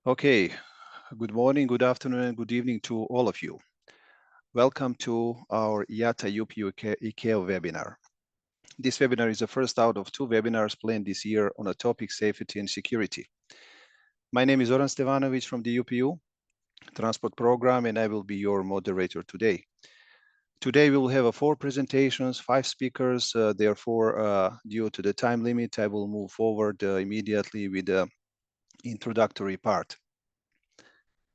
Okay, good morning, good afternoon, and good evening to all of you. Welcome to our IATA-UPU webinar. This webinar is the first out of 2 webinars planned this year on a topic safety and security. My name is Zoran Stevanovic from the UPU Transport Program, and I will be your moderator today. Today we will have 4 presentations, 5 speakers. Therefore, due to the time limit, I will move forward immediately with the introductory part.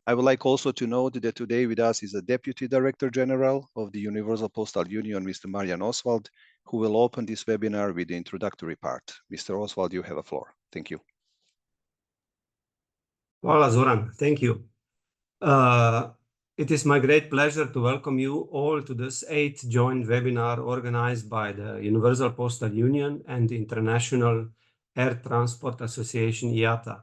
I would like also to note that today with us is the Deputy Director General of the Universal Postal Union, Mr. Marian Oswald, who will open this webinar with the introductory part. Mr. Oswald, you have the floor. Thank you. Hvala, Zoran. Thank you. It is my great pleasure to welcome you all to this 8th joint webinar organized by the Universal Postal Union and the International Air Transport Association, IATA,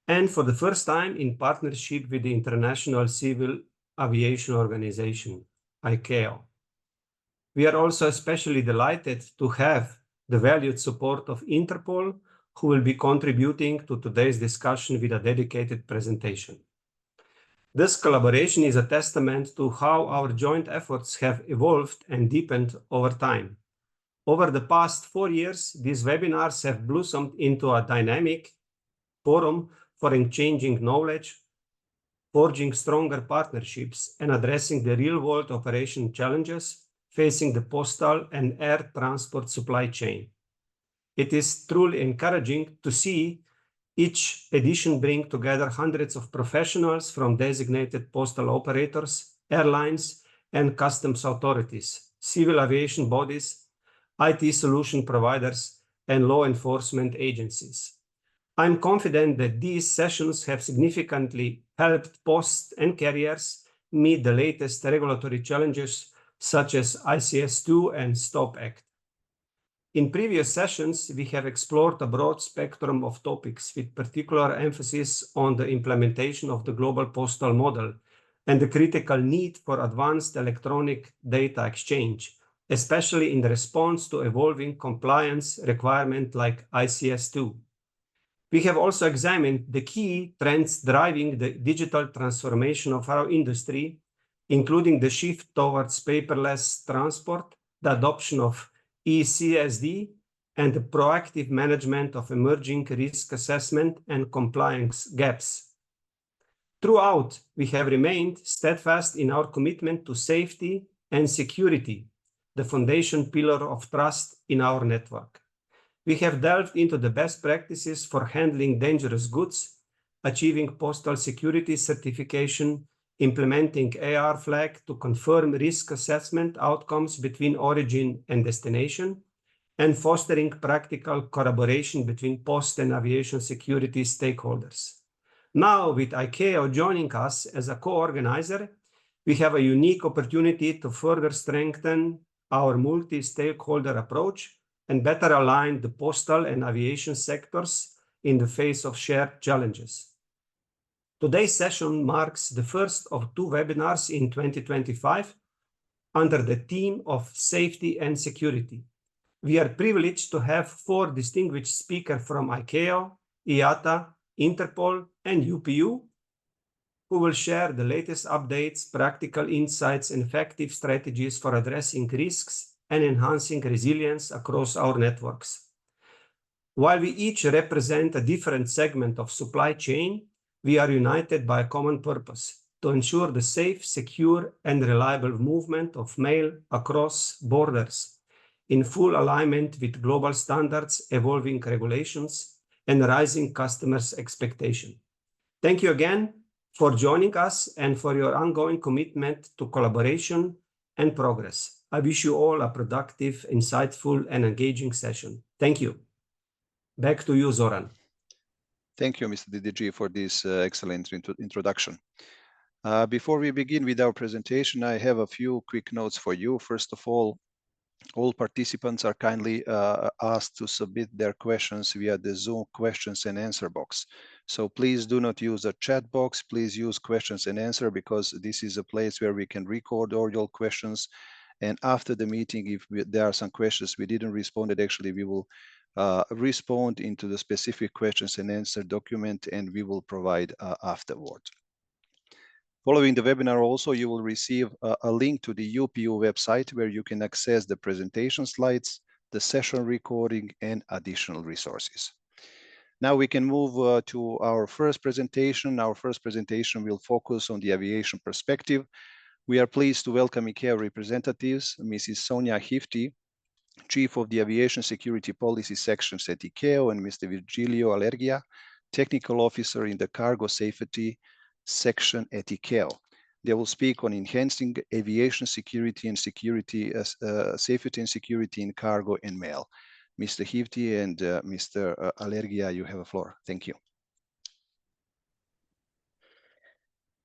and for the first time in partnership with the International Civil Aviation Organization, ICAO. We are also especially delighted to have the valued support of Interpol, who will be contributing to today's discussion with a dedicated presentation. This collaboration is a testament to how our joint efforts have evolved and deepened over time. Over the past 4 years, these webinars have blossomed into a dynamic forum for exchanging knowledge, forging stronger partnerships, and addressing the real-world operation challenges facing the postal and air transport supply chain. It is truly encouraging to see each edition bring together hundreds of professionals from designated postal operators, airlines, and customs authorities, civil aviation bodies, IT solution providers, and law enforcement agencies. I'm confident that these sessions have significantly helped posts and carriers meet the latest regulatory challenges such as ICS2 and STOP Act. In previous sessions, we have explored a broad spectrum of topics with particular emphasis on the implementation of the global postal model and the critical need for advanced electronic data exchange, especially in response to evolving compliance requirements like ICS2. We have also examined the key trends driving the digital transformation of our industry, including the shift towards paperless transport, the adoption of ECSD, and the proactive management of emerging risk assessment and compliance gaps. Throughout, we have remained steadfast in our commitment to safety and security, the foundation pillar of trust in our network. We have delved into the best practices for handling dangerous goods, achieving postal security certification, implementing AR flag to confirm risk assessment outcomes between origin and destination, and fostering practical collaboration between post and aviation security stakeholders. Now, with ICAO joining us as a co-organizer, we have a unique opportunity to further strengthen our multi-stakeholder approach and better align the postal and aviation sectors in the face of shared challenges. Today's session marks the first of 2 webinars in 2025 under the theme of safety and security. We are privileged to have 4 distinguished speakers from ICAO, IATA, Interpol, and UPU, who will share the latest updates, practical insights, and effective strategies for addressing risks and enhancing resilience across our networks. While we each represent a different segment of supply chain, we are united by a common purpose: to ensure the safe, secure, and reliable movement of mail across borders in full alignment with global standards, evolving regulations, and rising customers' expectations. Thank you again for joining us and for your ongoing commitment to collaboration and progress. I wish you all a productive, insightful, and engaging session. Thank you. Back to you, Zoran. Thank you, Mr. DDG, for this excellent introduction. Before we begin with our presentation, I have a few quick notes for you. First of all participants are kindly asked to submit their questions via the Zoom questions and answer box. So please do not use the chat box. Please use questions and answer, because this is a place where we can record all your questions. And after the meeting, if there are some questions we didn't respond, actually we will respond into the specific questions and answer document, and we will provide afterward. Following the webinar also, you will receive a link to the UPU website where you can access the presentation slides, the session recording, and additional resources. Now we can move to our first presentation. Our first presentation will focus on the aviation perspective. We are pleased to welcome ICAO representatives, Mrs. Sonia Hifty, Chief of the Aviation Security Policy Sections at ICAO, and Mr. Virgilio Alergia, Technical Officer in the Cargo Safety Section at ICAO. They will speak on enhancing aviation security and safety and security in cargo and mail. Mr. Hifty and Mr. Alergia, you have a floor. Thank you.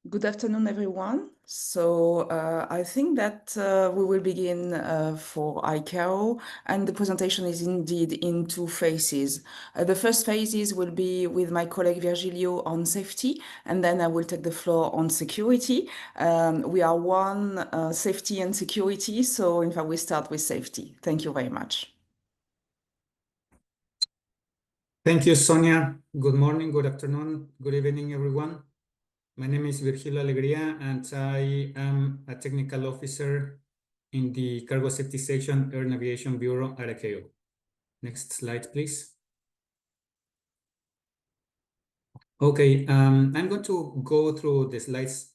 Good afternoon, everyone. So I think that we will begin for ICAO, and the presentation is indeed in two phases. The first phases will be with my colleague Virgilio on safety, and then I will take the floor on security. We are one safety and security, so in fact we start with safety. Thank you very much. Thank you, Sonia. Good morning, good afternoon, good evening, everyone. My name is Virgilio Alegría, and I am a technical officer in the Cargo Safety Section Air Navigation Bureau at ICAO. Next slide, please. Okay, I'm going to go through the slides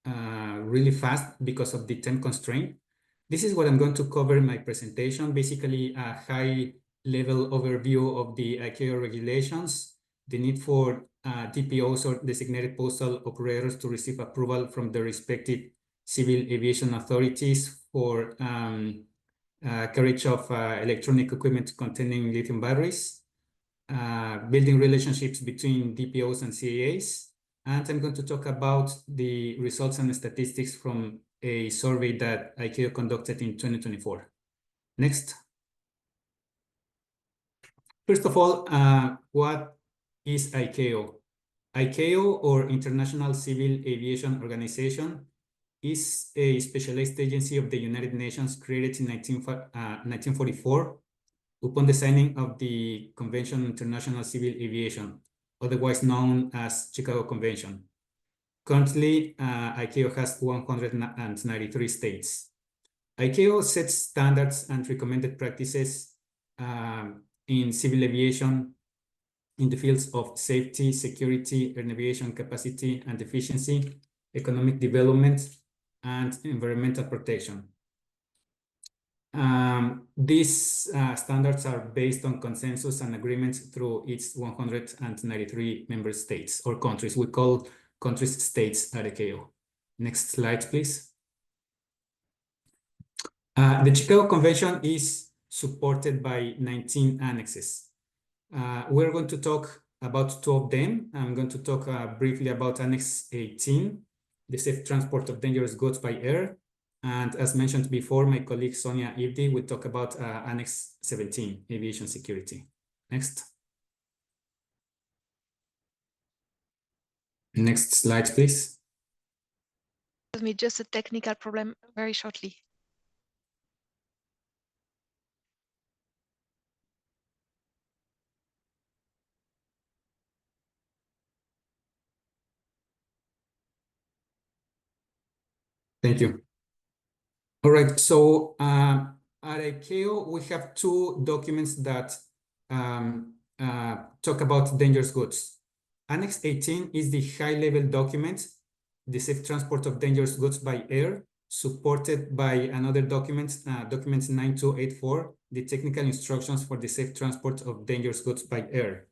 really fast because of the time constraint. This is what I'm going to cover in my presentation, basically a high-level overview of the ICAO regulations, the need for DPOs or designated postal operators to receive approval from the respective civil aviation authorities for carriage of electronic equipment containing lithium batteries, building relationships between DPOs and CAAs, and I'm going to talk about the results and statistics from a survey that ICAO conducted in 2024. Next. First of all, what is ICAO? ICAO, or International Civil Aviation Organization, is a specialized agency of the United Nations created in 1944 upon the signing of the Convention on International Civil Aviation, otherwise known as Chicago Convention. Currently, ICAO has 193 states. ICAO sets standards and recommended practices in civil aviation in the fields of safety, security, air navigation capacity and efficiency, economic development, and environmental protection. These standards are based on consensus and agreements through its 193 member states or countries. We call countries states at ICAO. Next slide, please. The Chicago Convention is supported by 19 annexes. We're going to talk about 2 of them. I'm going to talk briefly about Annex 18, the safe transport of dangerous goods by air. And as mentioned before, my colleague Sonia Hifty will talk about Annex 17, aviation security. Next. Next slide, please. Excuse me, just a technical problem very shortly. Thank you. All right, so at ICAO, we have 2 documents that talk about dangerous goods. Annex 18 is the high-level document, the safe transport of dangerous goods by air, supported by another document, document 9284, the technical instructions for the safe transport of dangerous goods by air.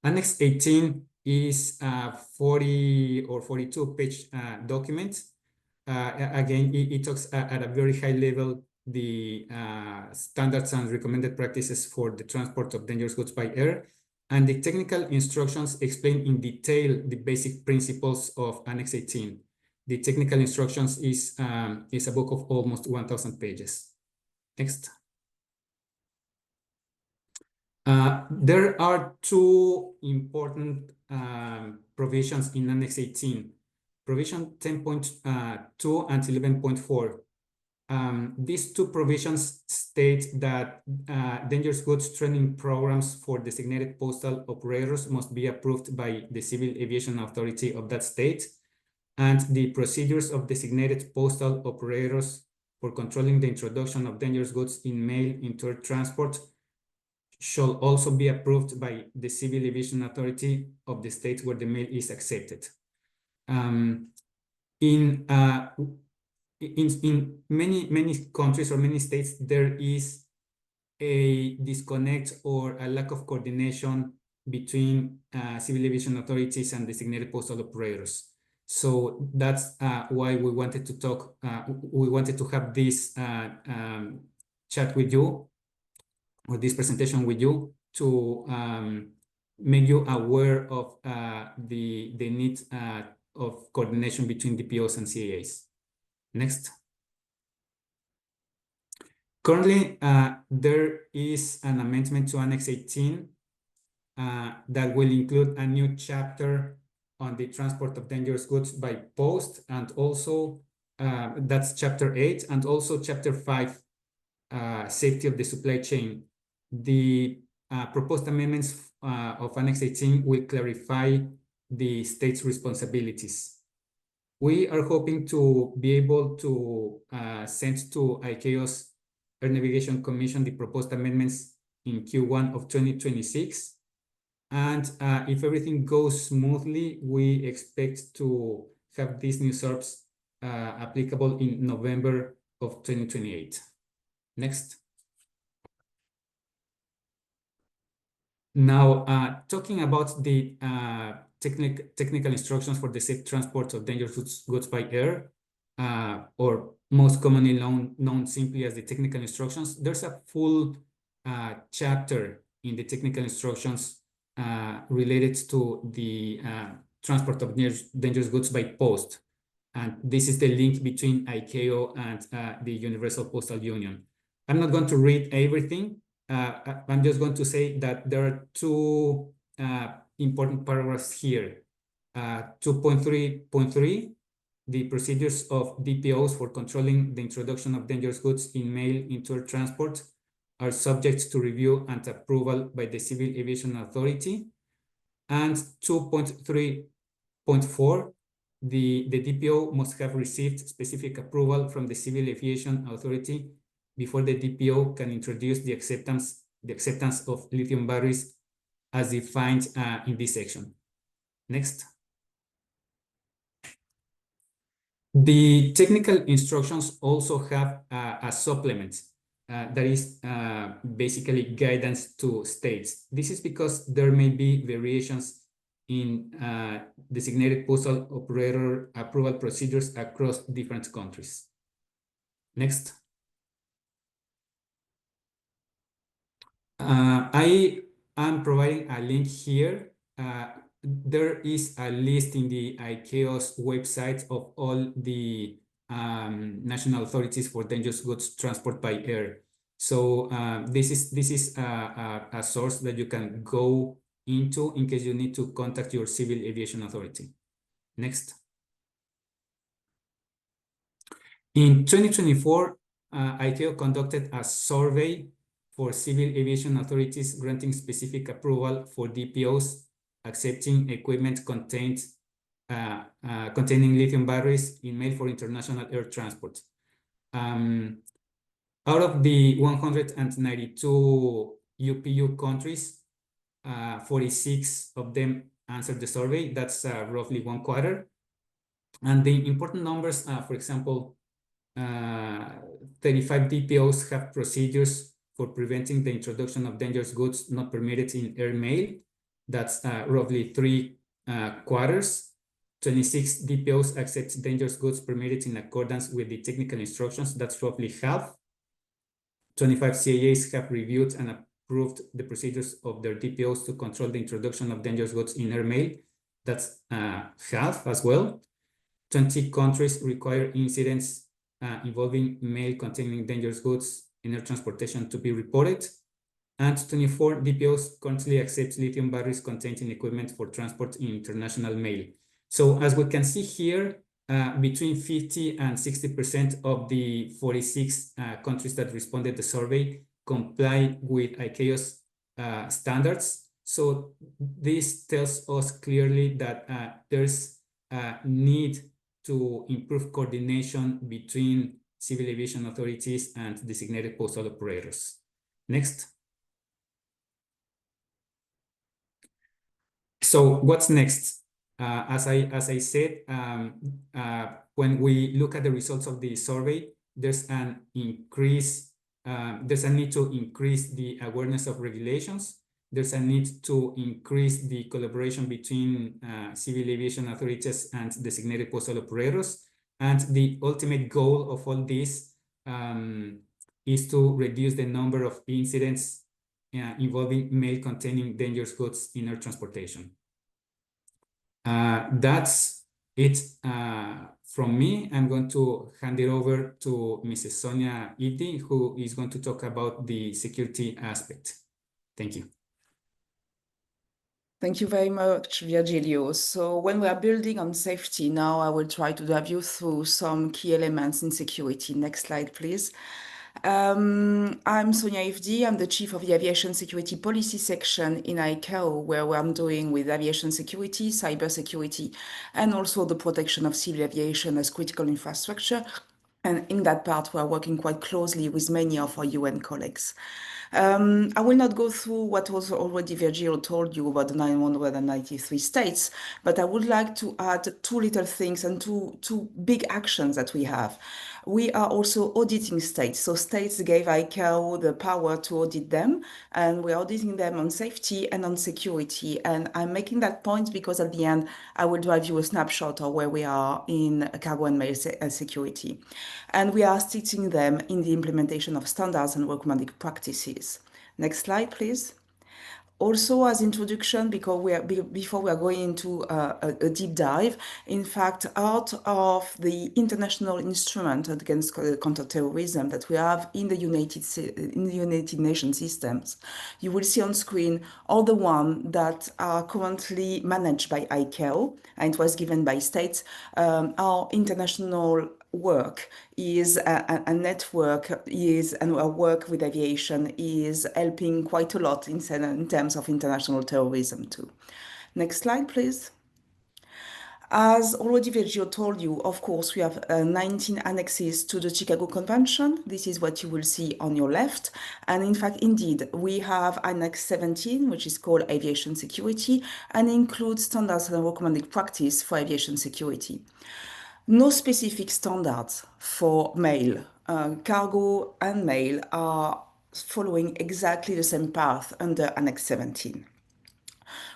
Annex 18 is a 40 or 42-page document. Again, it talks at a very high level the standards and recommended practices for the transport of dangerous goods by air. And the technical instructions explain in detail the basic principles of Annex 18. The technical instructions is a book of almost 1,000 pages. Next. There are 2 important provisions in Annex 18. Provision 10.2 and 11.4. These two provisions state that dangerous goods training programs for designated postal operators must be approved by the Civil Aviation Authority of that state, and the procedures of designated postal operators for controlling the introduction of dangerous goods in mail into air transport shall also be approved by the Civil Aviation Authority of the state where the mail is accepted. In many countries or many states, there is a disconnect or a lack of coordination between civil aviation authorities and designated postal operators. So that's why we wanted to talk, we wanted to have this chat with you, or this presentation with you, to make you aware of the need of coordination between DPOs and CAAs. Next. Currently, there is an amendment to Annex 18 that will include a new chapter on the transport of dangerous goods by post, and also that's Chapter 8, and also Chapter 5, safety of the supply chain. The proposed amendments of Annex 18 will clarify the state's responsibilities. We are hoping to be able to send to ICAO's Air Navigation Commission the proposed amendments in Q1 of 2026. And if everything goes smoothly, we expect to have these new SERPs applicable in November of 2028. Next. Now, talking about the technical instructions for the safe transport of dangerous goods by air, or most commonly known simply as the technical instructions, there's a full chapter in the technical instructions related to the transport of dangerous goods by post. And this is the link between ICAO and the Universal Postal Union. I'm not going to read everything. I'm just going to say that there are two important paragraphs here. 2.3.3, the procedures of DPOs for controlling the introduction of dangerous goods in mail into air transport are subject to review and approval by the Civil Aviation Authority. And 2.3.4, the DPO must have received specific approval from the Civil Aviation Authority before the DPO can introduce the acceptance of lithium batteries as defined in this section. Next. The technical instructions also have a supplement that is basically guidance to states. This is because there may be variations in designated postal operator approval procedures across different countries. Next. I am providing a link here. There is a list in the ICAO's website of all the national authorities for dangerous goods transport by air. So this is a source that you can go into in case you need to contact your civil aviation authority. Next. In 2024, ICAO conducted a survey for civil aviation authorities granting specific approval for DPOs accepting equipment containing lithium batteries in mail for international air transport. Out of the 192 UPU countries, 46 of them answered the survey. That's roughly 1/4. And the important numbers, for example, 35 DPOs have procedures for preventing the introduction of dangerous goods not permitted in airmail. That's roughly 3/4. 26 DPOs accept dangerous goods permitted in accordance with the technical instructions. That's roughly half. 25 CAAs have reviewed and approved the procedures of their DPOs to control the introduction of dangerous goods in airmail. That's half as well. 20 countries require incidents involving mail containing dangerous goods in air transportation to be reported. And 24 DPOs currently accept lithium batteries contained in equipment for transport in international mail. So as we can see here, between 50 and 60% of the 46 countries that responded to the survey comply with ICAO's standards. So this tells us clearly that there's a need to improve coordination between civil aviation authorities and designated postal operators. Next. So what's next? As I said, when we look at the results of the survey, there's an increase. There's a need to increase the awareness of regulations. There's a need to increase the collaboration between civil aviation authorities and designated postal operators. And the ultimate goal of all this is to reduce the number of incidents involving mail containing dangerous goods in air transportation. That's it from me. I'm going to hand it over to Mrs. Sonia Ivdi, who is going to talk about the security aspect. Thank you. Thank you very much, Virgilio. So when we are building on safety, now I will try to dive you through some key elements in security. Next slide, please. I'm Sonia Ivdi. I'm the Chief of the Aviation Security Policy Section in ICAO, where I'm doing with aviation security, cyber security, and also the protection of civil aviation as critical infrastructure. And in that part, we are working quite closely with many of our UN colleagues. I will not go through what was already Virgilio told you about the 993 states, but I would like to add two little things and two big actions that we have. We are also auditing states. So states gave ICAO the power to audit them, and we're auditing them on safety and on security. And I'm making that point because at the end, I will drive you a snapshot of where we are in cargo and mail security. And we are assisting them in the implementation of standards and recommended practices. Next slide, please. Also, as introduction, before we are going into a deep dive, in fact, out of the international instrument against counterterrorism that we have in the United Nations systems, you will see on screen all the ones that are currently managed by ICAO, and it was given by states. Our international work is a network and our work with aviation is helping quite a lot in terms of international terrorism too. Next slide, please. As already Virgilio told you, of course, we have 19 annexes to the Chicago Convention. This is what you will see on your left. And in fact, indeed, we have Annex 17, which is called Aviation Security, and includes standards and recommended practice for aviation security. No specific standards for mail. Cargo and mail are following exactly the same path under Annex 17.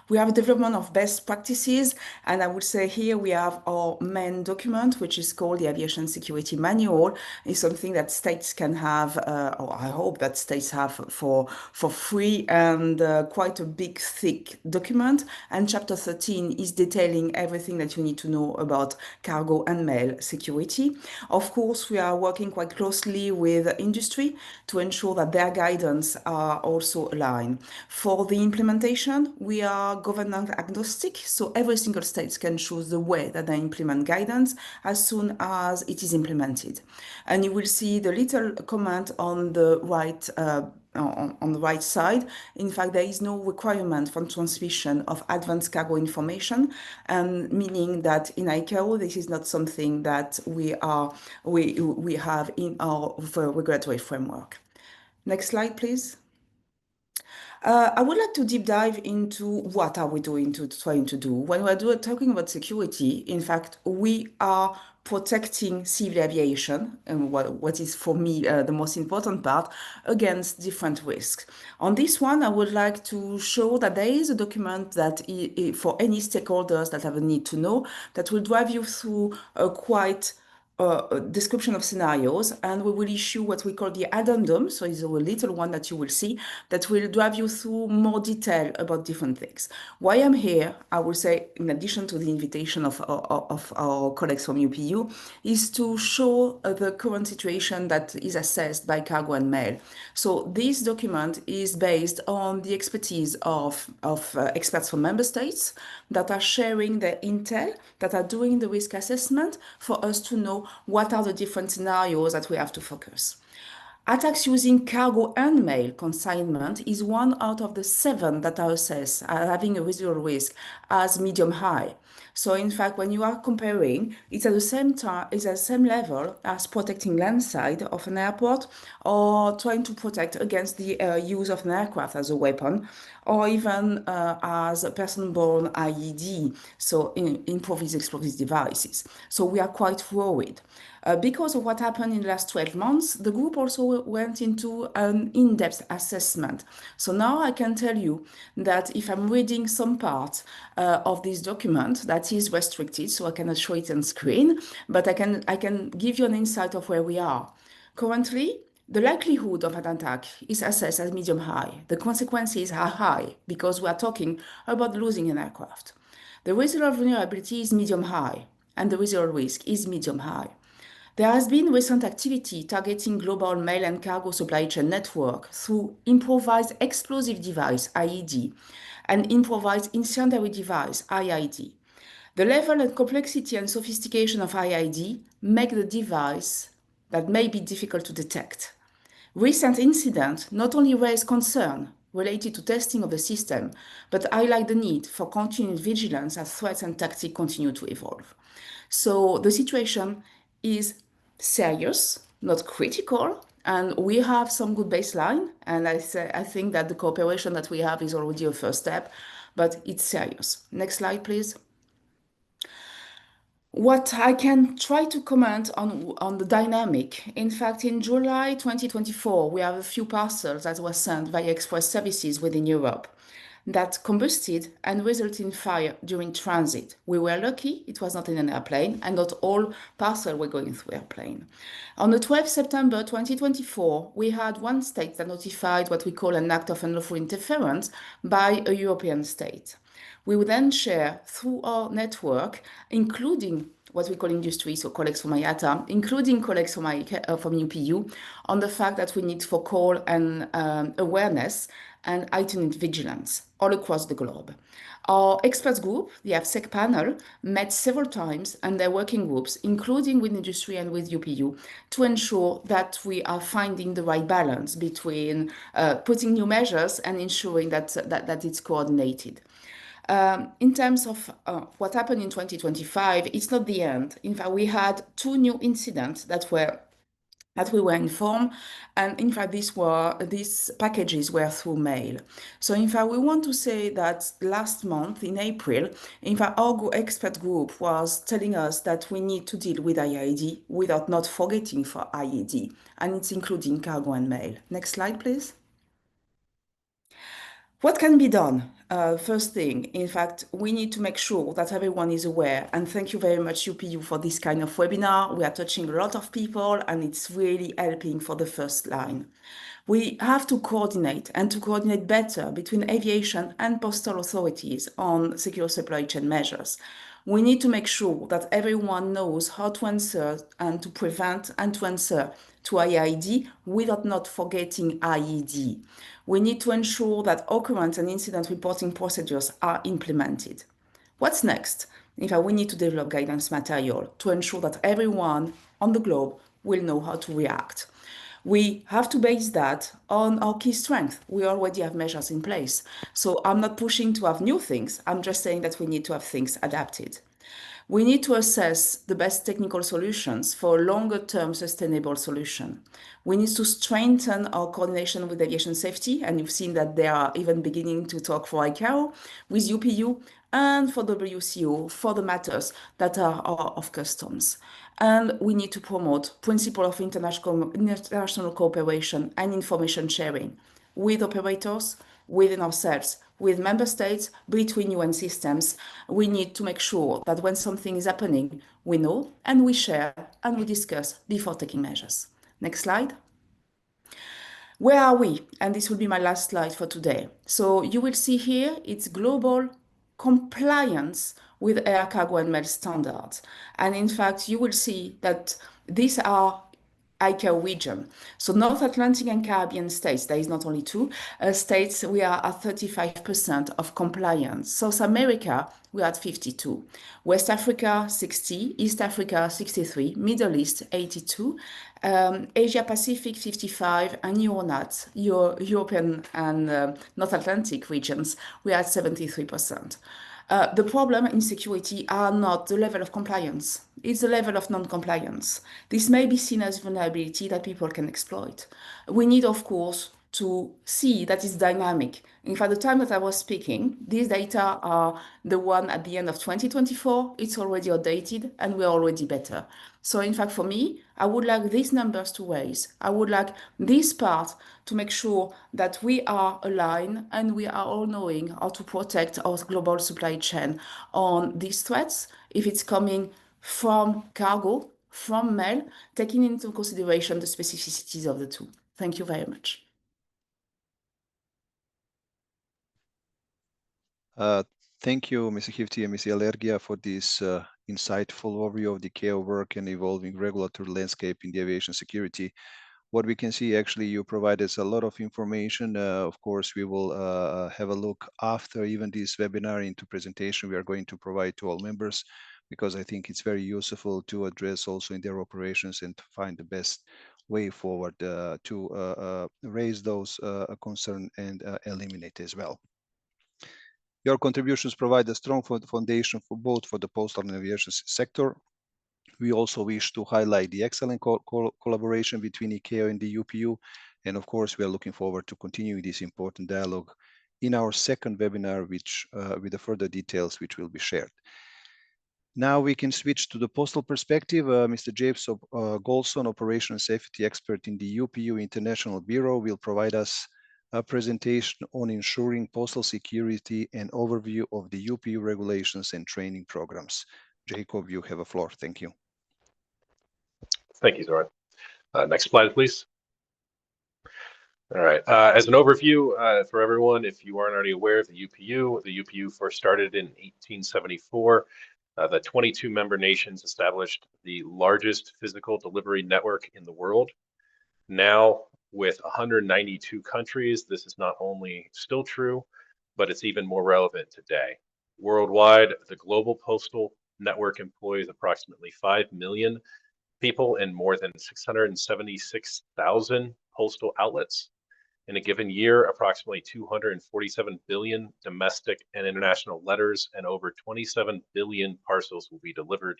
We have a development of best practices, and I would say here we have our main document, which is called the Aviation Security Manual. It's something that states can have, or I hope that states have for free, and quite a big, thick document. And Chapter 13 is detailing everything that you need to know about cargo and mail security. Of course, we are working quite closely with industry to ensure that their guidance are also aligned. For the implementation, we are governance agnostic, so every single state can choose the way that they implement guidance as soon as it is implemented. And you will see the little comment on the right on the right side. In fact, there is no requirement for transmission of advanced cargo information, and meaning that in ICAO, this is not something that we have in our regulatory framework. Next slide, please. I would like to deep dive into what are we trying to do. When we're talking about security, in fact, we are protecting civil aviation, and what is for me the most important part, against different risks. On this one, I would like to show that there is a document that for any stakeholders that have a need to know, that will drive you through a quite description of scenarios, and we will issue what we call the addendum. So it's a little one that you will see that will drive you through more detail about different things. Why I'm here, I will say, in addition to the invitation of our colleagues from UPU, is to show the current situation that is assessed by Cargo and Mail. So this document is based on the expertise of experts from member states that are sharing their intel, that are doing the risk assessment for us to know what are the different scenarios that we have to focus. Attacks using cargo and mail consignment is one out of the 7 that are assessed having a residual risk as medium-high. So in fact, when you are comparing, it's at the same time, it's at the same level as protecting landside of an airport or trying to protect against the use of an aircraft as a weapon, or even as a person-borne IED, so improvised explosive devices. So we are quite worried. Because of what happened in the last 12 months, the group also went into an in-depth assessment. So now I can tell you that if I'm reading some part of this document that is restricted, so I cannot show it on screen, but I can give you an insight of where we are. Currently, the likelihood of an attack is assessed as medium-high. The consequences are high because we are talking about losing an aircraft. The residual vulnerability is medium-high, and the residual risk is medium-high. There has been recent activity targeting global mail and cargo supply chain network through improvised explosive device, IED, and improvised incendiary device, IID. The level and complexity and sophistication of IID make the device that may be difficult to detect. Recent incidents not only raise concern related to testing of the system, but highlight the need for continued vigilance as threats and tactics continue to evolve. So the situation is serious, not critical, and we have some good baseline. And I think that the cooperation that we have is already a first step, but it's serious. Next slide, please. What I can try to comment on the dynamic. In fact, in July 2024, we have a few parcels that were sent via express services within Europe that combusted and resulted in fire during transit. We were lucky it was not in an airplane, and not all parcels were going through airplane. On the 12th September 2024, we had one state that notified what we call an act of unlawful interference by a European state. We would then share through our network, including what we call industry, so colleagues from IATA, including colleagues from UPU, on the fact that we need for call and awareness and heightened vigilance all across the globe. Our experts group, the AFSEC panel, met several times and their working groups, including with industry and with UPU, to ensure that we are finding the right balance between putting new measures and ensuring that it's coordinated. In terms of what happened in 2025, it's not the end. In fact, we had 2 new incidents that we were informed, and in fact these packages were through mail. So in fact we want to say that last month in April, in fact our expert group was telling us that we need to deal with IID without not forgetting for IED, and it's including cargo and mail. Next slide, please. What can be done? First thing, in fact, we need to make sure that everyone is aware, and thank you very much UPU for this kind of webinar. We are touching a lot of people and it's really helping for the first line. We have to coordinate and to coordinate better between aviation and postal authorities on secure supply chain measures. We need to make sure that everyone knows how to answer and to prevent and to answer to IID without not forgetting IED. We need to ensure that occurrence and incident reporting procedures are implemented. What's next? In fact, we need to develop guidance material to ensure that everyone on the globe will know how to react. We have to base that on our key strength. We already have measures in place. So I'm not pushing to have new things. I'm just saying that we need to have things adapted. We need to assess the best technical solutions for a longer-term sustainable solution. We need to strengthen our coordination with aviation safety, and you've seen that they are even beginning to talk for ICAO, with UPU, and for WCO, for the matters that are of customs. And we need to promote principle of international cooperation and information sharing with operators, within ourselves, with member states, between UN systems. We need to make sure that when something is happening, we know and we share and we discuss before taking measures. Next slide. Where are we? And this will be my last slide for today. So you will see here, it's global compliance with air cargo and mail standards. And in fact, you will see that these are ICAO region. So North Atlantic and Caribbean states, there is not only two states, we are at 35% of compliance. South America, we are at 52. West Africa, 60. East Africa, 63. Middle East, 82. Asia Pacific, 55. And European and North Atlantic regions, we are at 73%. The problem in security are not the level of compliance, it's the level of non-compliance. This may be seen as vulnerability that people can exploit. We need, of course, to see that it's dynamic. In fact, the time that I was speaking, these data are the one at the end of 2024. It's already outdated and we're already better. So in fact, for me, I would like these numbers to raise. I would like this part to make sure that we are aligned and we are all knowing how to protect our global supply chain on these threats. If it's coming from cargo, from mail, taking into consideration the specificities of the two. Thank you very much. Thank you, Mr. Hifti and Ms. Alergia, for this insightful overview of the ICAO work and evolving regulatory landscape in the aviation security. What we can see, actually, you provided us a lot of information. Of course, we will have a look after even this webinar into presentation we are going to provide to all members, because I think it's very useful to address also in their operations and to find the best way forward to raise those concerns and eliminate as well. Your contributions provide a strong foundation for both for the postal and aviation sector. We also wish to highlight the excellent collaboration between ICAO and the UPU. And of course, we are looking forward to continuing this important dialogue in our second webinar, which with the further details which will be shared. Now we can switch to the postal perspective. Mr. James Golson, Operation Safety Expert in the UPU International Bureau, will provide us a presentation on ensuring postal security and overview of the UPU regulations and training programs. Jacob, you have a floor. Thank you. Thank you, Zoran. Next slide, please. All right. As an overview for everyone, if you aren't already aware of the UPU first started in 1874. The 22 member nations established the largest physical delivery network in the world. Now, with 192 countries, this is not only still true, but it's even more relevant today. Worldwide, the global postal network employs approximately 5 million people in more than 676,000 postal outlets. In a given year, approximately 247 billion domestic and international letters and over 27 billion parcels will be delivered.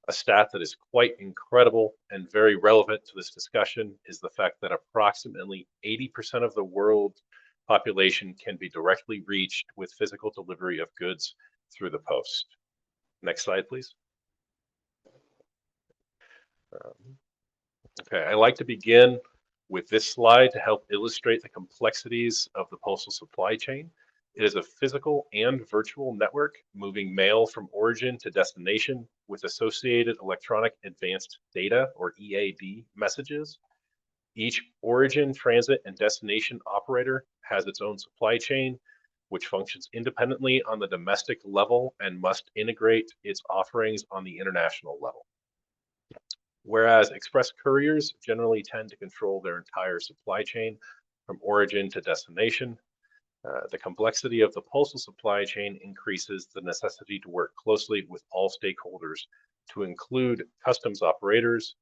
A stat that is quite incredible and very relevant to this discussion is the fact that approximately 80% of the world's population can be directly reached with physical delivery of goods through the post. Next slide, please. Okay, I like to begin with this slide to help illustrate the complexities of the postal supply chain. It is a physical and virtual network moving mail from origin to destination with associated electronic advanced data, or EAD, messages. Each origin, transit, and destination operator has its own supply chain, which functions independently on the domestic level and must integrate its offerings on the international level. Whereas express couriers generally tend to control their entire supply chain from origin to destination, the complexity of the postal supply chain increases the necessity to work closely with all stakeholders, to include customs operators,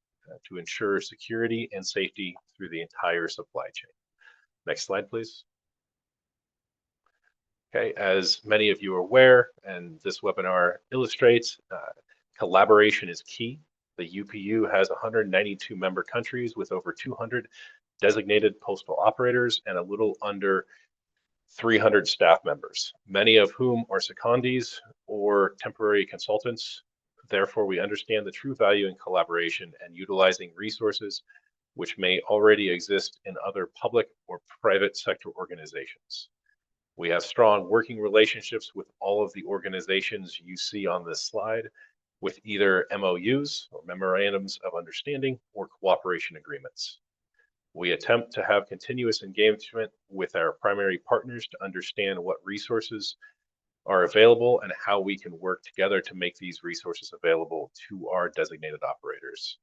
to ensure security and safety through the entire supply chain. Next slide, please. Okay, as many of you are aware, and this webinar illustrates, collaboration is key. The UPU has 192 member countries with over 200 designated postal operators and a little under 300 staff members, many of whom are secondees or temporary consultants. Therefore, we understand the true value in collaboration and utilizing resources which may already exist in other public or private sector organizations. We have strong working relationships with all of the organizations you see on this slide, with either MOUs or memorandums of understanding or cooperation agreements. We attempt to have continuous engagement with our primary partners to understand what resources are available and how we can work together to make these resources available to our designated operators.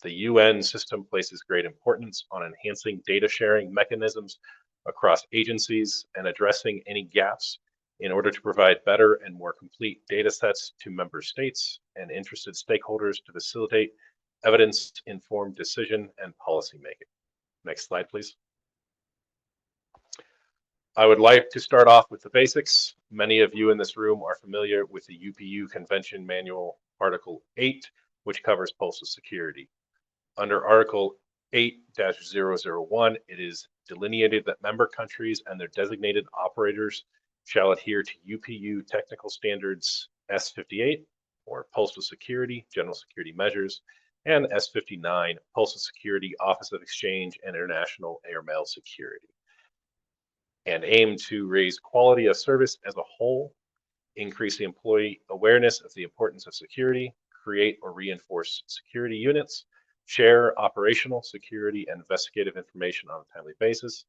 The UN system places great importance on enhancing data sharing mechanisms across agencies and addressing any gaps in order to provide better and more complete data sets to member states and interested stakeholders to facilitate evidence-informed decision and policy making. Next slide, please. I would like to start off with the basics. Many of you in this room are familiar with the UPU Convention Manual Article 8, which covers postal security. Under Article 8-001, it is delineated that member countries and their designated operators shall adhere to UPU Technical Standards S58, or Postal Security, General Security Measures, and S59, Postal Security Office of Exchange and International Airmail Security, and aim to raise quality of service as a whole, increase the employee awareness of the importance of security, create or reinforce security units, share operational, security, and investigative information on a timely basis,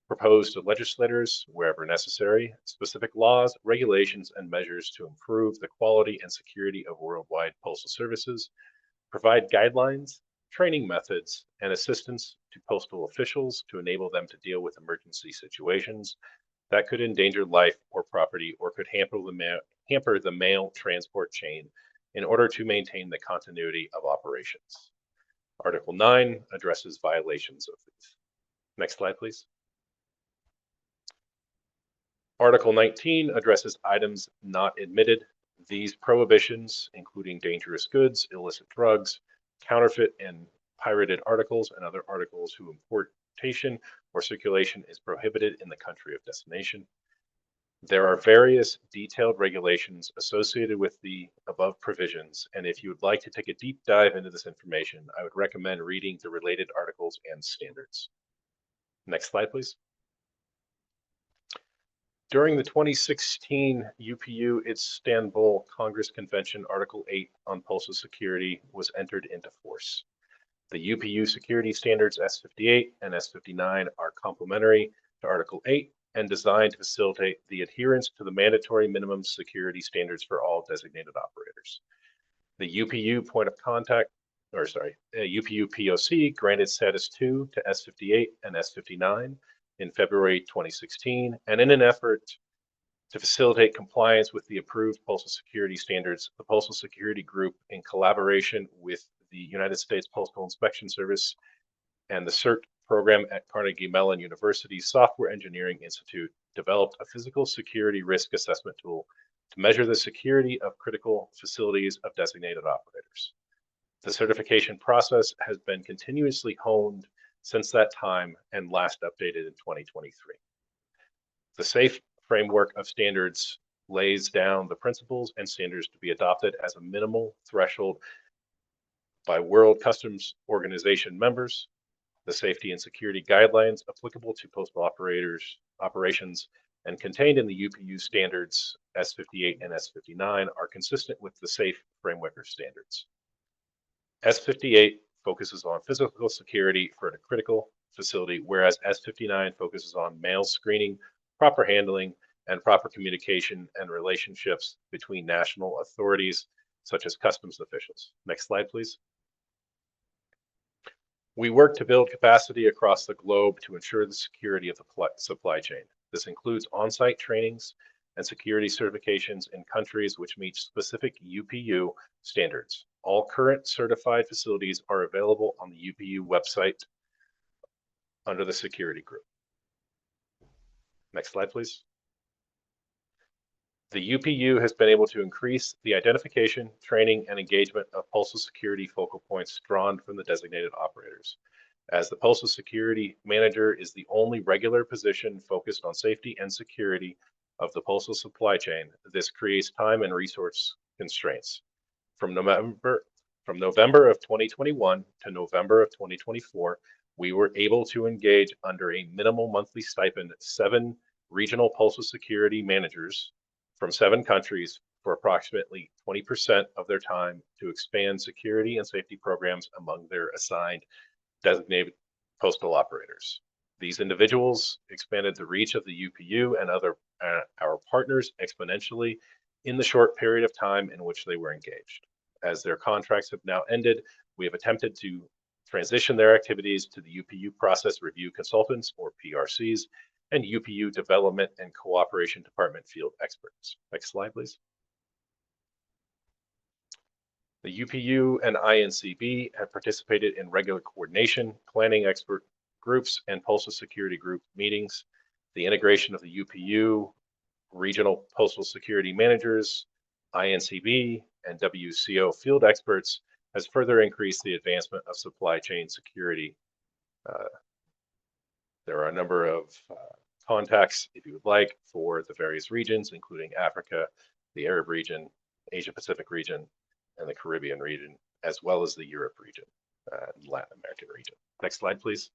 propose to legislators, wherever necessary, specific laws, regulations, and measures to improve the quality and security of worldwide postal services, provide guidelines, training methods, and assistance to postal officials to enable them to deal with emergency situations that could endanger life or property or could hamper the mail transport chain in order to maintain the continuity of operations. Article 9 addresses violations of these. Next slide, please. Article 19 addresses items not admitted. These prohibitions, including dangerous goods, illicit drugs, counterfeit and pirated articles, and other articles whose importation or circulation is prohibited in the country of destination. There are various detailed regulations associated with the above provisions, and if you would like to take a deep dive into this information, I would recommend reading the related articles and standards. Next slide, please. During the 2016 UPU Istanbul Congress Convention, Article 8 on Postal Security was entered into force. The UPU Security Standards S58 and S59 are complementary to Article 8 and designed to facilitate the adherence to the mandatory minimum security standards for all designated operators. The UPU point of contact, UPU POC granted status 2 to S58 and S59 in February 2016, and in an effort to facilitate compliance with the approved postal security standards, the Postal Security Group, in collaboration with the United States Postal Inspection Service and the CERT program at Carnegie Mellon University Software Engineering Institute, developed a physical security risk assessment tool to measure the security of critical facilities of designated operators. The certification process has been continuously honed since that time and last updated in 2023. The SAFE framework of standards lays down the principles and standards to be adopted as a minimal threshold by World Customs Organization members. The safety and security guidelines applicable to postal operations and contained in the UPU standards S58 and S59 are consistent with the SAFE framework of standards. S58 focuses on physical security for a critical facility, whereas S59 focuses on mail screening, proper handling, and proper communication and relationships between national authorities, such as customs officials. Next slide, please. We work to build capacity across the globe to ensure the security of the supply chain. This includes on-site trainings and security certifications in countries which meet specific UPU standards. All current certified facilities are available on the UPU website under the security group. Next slide, please. The UPU has been able to increase the identification, training, and engagement of postal security focal points drawn from the designated operators. As the Postal Security Manager is the only regular position focused on safety and security of the postal supply chain, this creates time and resource constraints. From November From November of 2021 to November of 2024, we were able to engage under a minimal monthly stipend 7 regional postal security managers from 7 countries for approximately 20% of their time to expand security and safety programs among their assigned designated postal operators. These individuals expanded the reach of the UPU and our partners exponentially in the short period of time in which they were engaged. As their contracts have now ended, we have attempted to transition their activities to the UPU Process Review Consultants, or PRCs, and UPU Development and Cooperation Department field experts. Next slide, please. The UPU and INCB have participated in regular coordination, planning expert groups, and postal security group meetings. The integration of the UPU, regional postal security managers, INCB, and WCO field experts has further increased the advancement of supply chain security. There are a number of contacts, if you would like, for the various regions, including Africa, the Arab region, Asia Pacific region, and the Caribbean region, as well as the Europe region, and Latin American region. Next slide, please.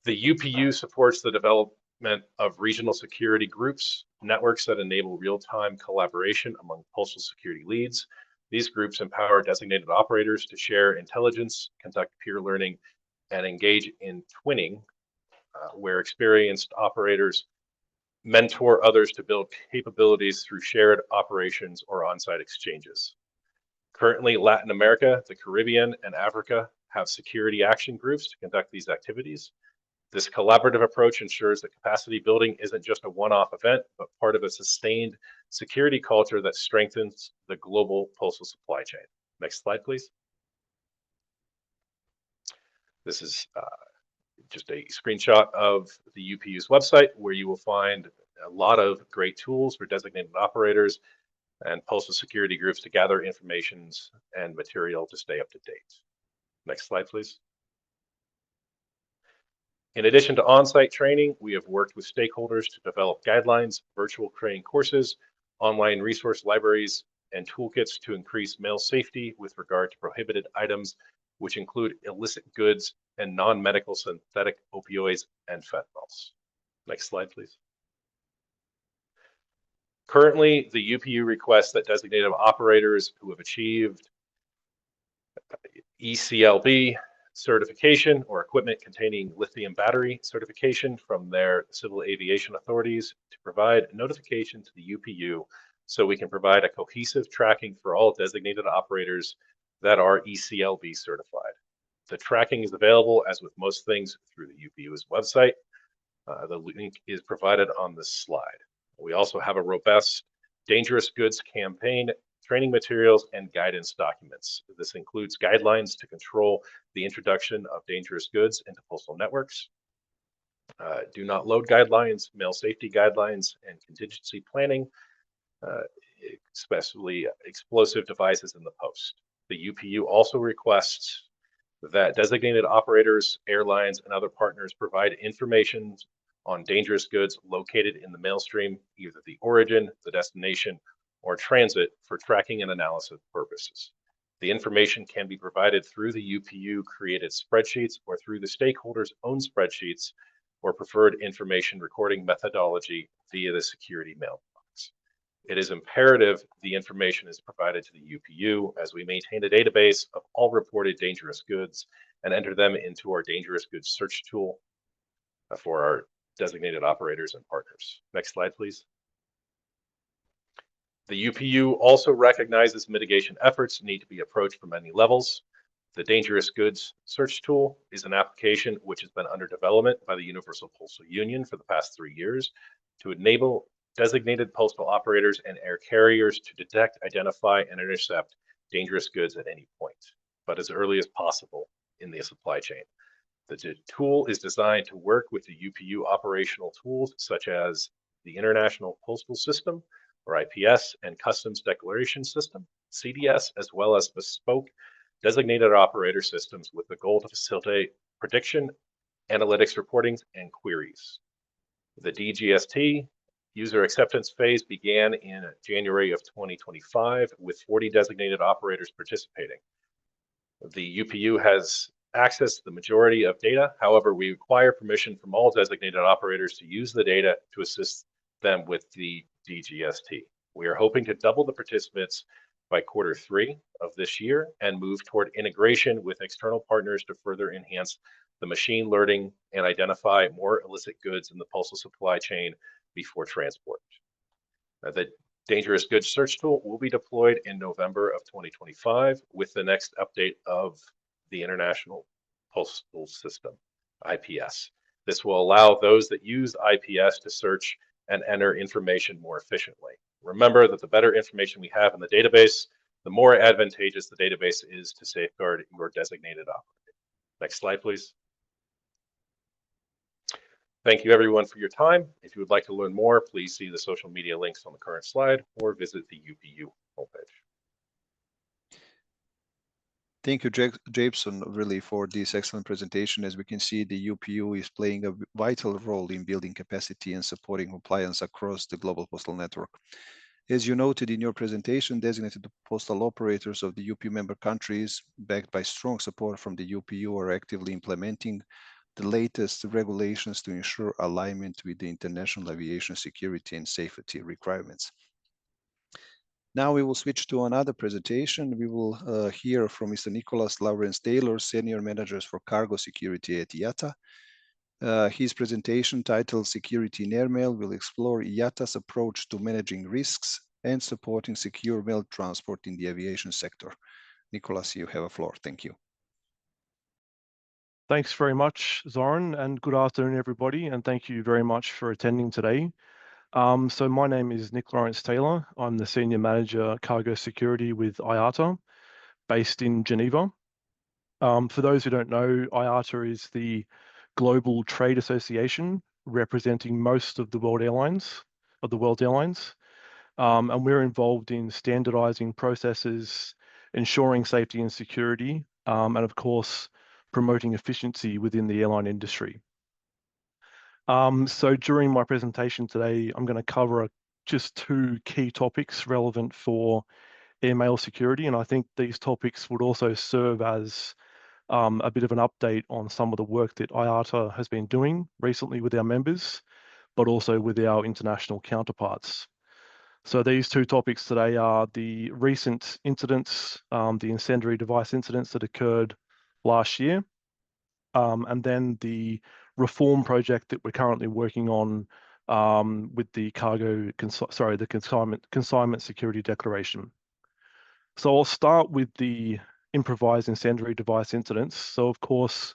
The UPU supports the development of regional security groups, networks that enable real-time collaboration among postal security leads. These groups empower designated operators to share intelligence, conduct peer learning, and engage in twinning, where experienced operators mentor others to build capabilities through shared operations or on-site exchanges. Currently, Latin America, the Caribbean, and Africa have security action groups to conduct these activities. This collaborative approach ensures that capacity building isn't just a one-off event, but part of a sustained security culture that strengthens the global postal supply chain. Next slide, please. This is just a screenshot of the UPU's website, where you will find a lot of great tools for designated operators and postal security groups to gather information and material to stay up to date. Next slide, please. In addition to on-site training, we have worked with stakeholders to develop guidelines, virtual training courses, online resource libraries, and toolkits to increase mail safety with regard to prohibited items, which include illicit goods and non-medical synthetic opioids and fentanyls. Next slide, please. Currently, the UPU requests that designated operators who have achieved ECLB certification or equipment containing lithium battery certification from their civil aviation authorities to provide notification to the UPU so we can provide a cohesive tracking for all designated operators that are ECLB certified. The tracking is available, as with most things, through the UPU's website. The link is provided on this slide. We also have a robust dangerous goods campaign, training materials, and guidance documents. This includes guidelines to control the introduction of dangerous goods into postal networks, do not load guidelines, mail safety guidelines, and contingency planning, especially explosive devices in the post. The UPU also requests that designated operators, airlines, and other partners provide information on dangerous goods located in the mail stream, either the origin, the destination, or transit, for tracking and analysis purposes. The information can be provided through the UPU created spreadsheets or through the stakeholders' own spreadsheets or preferred information recording methodology via the security mailbox. It is imperative the information is provided to the UPU, as we maintain a database of all reported dangerous goods and enter them into our dangerous goods search tool for our designated operators and partners. Next slide, please. The UPU also recognizes mitigation efforts need to be approached from many levels. The Dangerous Goods Search Tool is an application which has been under development by the Universal Postal Union for the past 3 years to enable designated postal operators and air carriers to detect, identify, and intercept dangerous goods at any point, but as early as possible in the supply chain. The tool is designed to work with the UPU operational tools such as the International Postal System, or IPS, and Customs Declaration System, CDS, as well as bespoke designated operator systems with the goal to facilitate prediction, analytics reporting, and queries. The DGST User acceptance phase began in January of 2025 with 40 designated operators participating. The UPU has access to the majority of data. However, we require permission from all designated operators to use the data to assist them with the DGST. We are hoping to double the participants by Q3 of this year and move toward integration with external partners to further enhance the machine learning and identify more illicit goods in the postal supply chain before transport. The dangerous goods search tool will be deployed in November of 2025 with the next update of the International Postal System, IPS. This will allow those that use IPS to search and enter information more efficiently. Remember that the better information we have in the database, the more advantageous the database is to safeguard your designated operator. Next slide, please. Thank you everyone for your time. If you would like to learn more, please see the social media links on the current slide or visit the UPU homepage. Thank you, Jason, really for this excellent presentation. As we can see, the UPU is playing a vital role in building capacity and supporting compliance across the global postal network. As you noted in your presentation, designated postal operators of the UPU member countries, backed by strong support from the UPU, are actively implementing the latest regulations to ensure alignment with the international aviation security and safety requirements. Now we will switch to another presentation. We will hear from Mr. Nicholas Lawrence Taylor, Senior Manager for Cargo Security at IATA. His presentation titled Security in Airmail will explore IATA's approach to managing risks and supporting secure mail transport in the aviation sector. Nicholas, you have a floor. Thank you. Thanks very much, Zoran, and good afternoon, everybody, and thank you very much for attending today. So my name is Nick Lawrence Taylor. I'm the Senior Manager Cargo Security with IATA, based in Geneva. For those who don't know, IATA is the global trade association representing most of the world airlines, and we're involved in standardizing processes, ensuring safety and security, and of course, promoting efficiency within the airline industry. So during my presentation today, I'm going to cover just two key topics relevant for airmail security, and I think these topics would also serve as a bit of an update on some of the work that IATA has been doing recently with our members, but also with our international counterparts. So these two topics today are the recent incidents, the incendiary device incidents that occurred last year, and then the reform project that we're currently working on with the consignment security declaration. So I'll start with the improvised incendiary device incidents. So of course,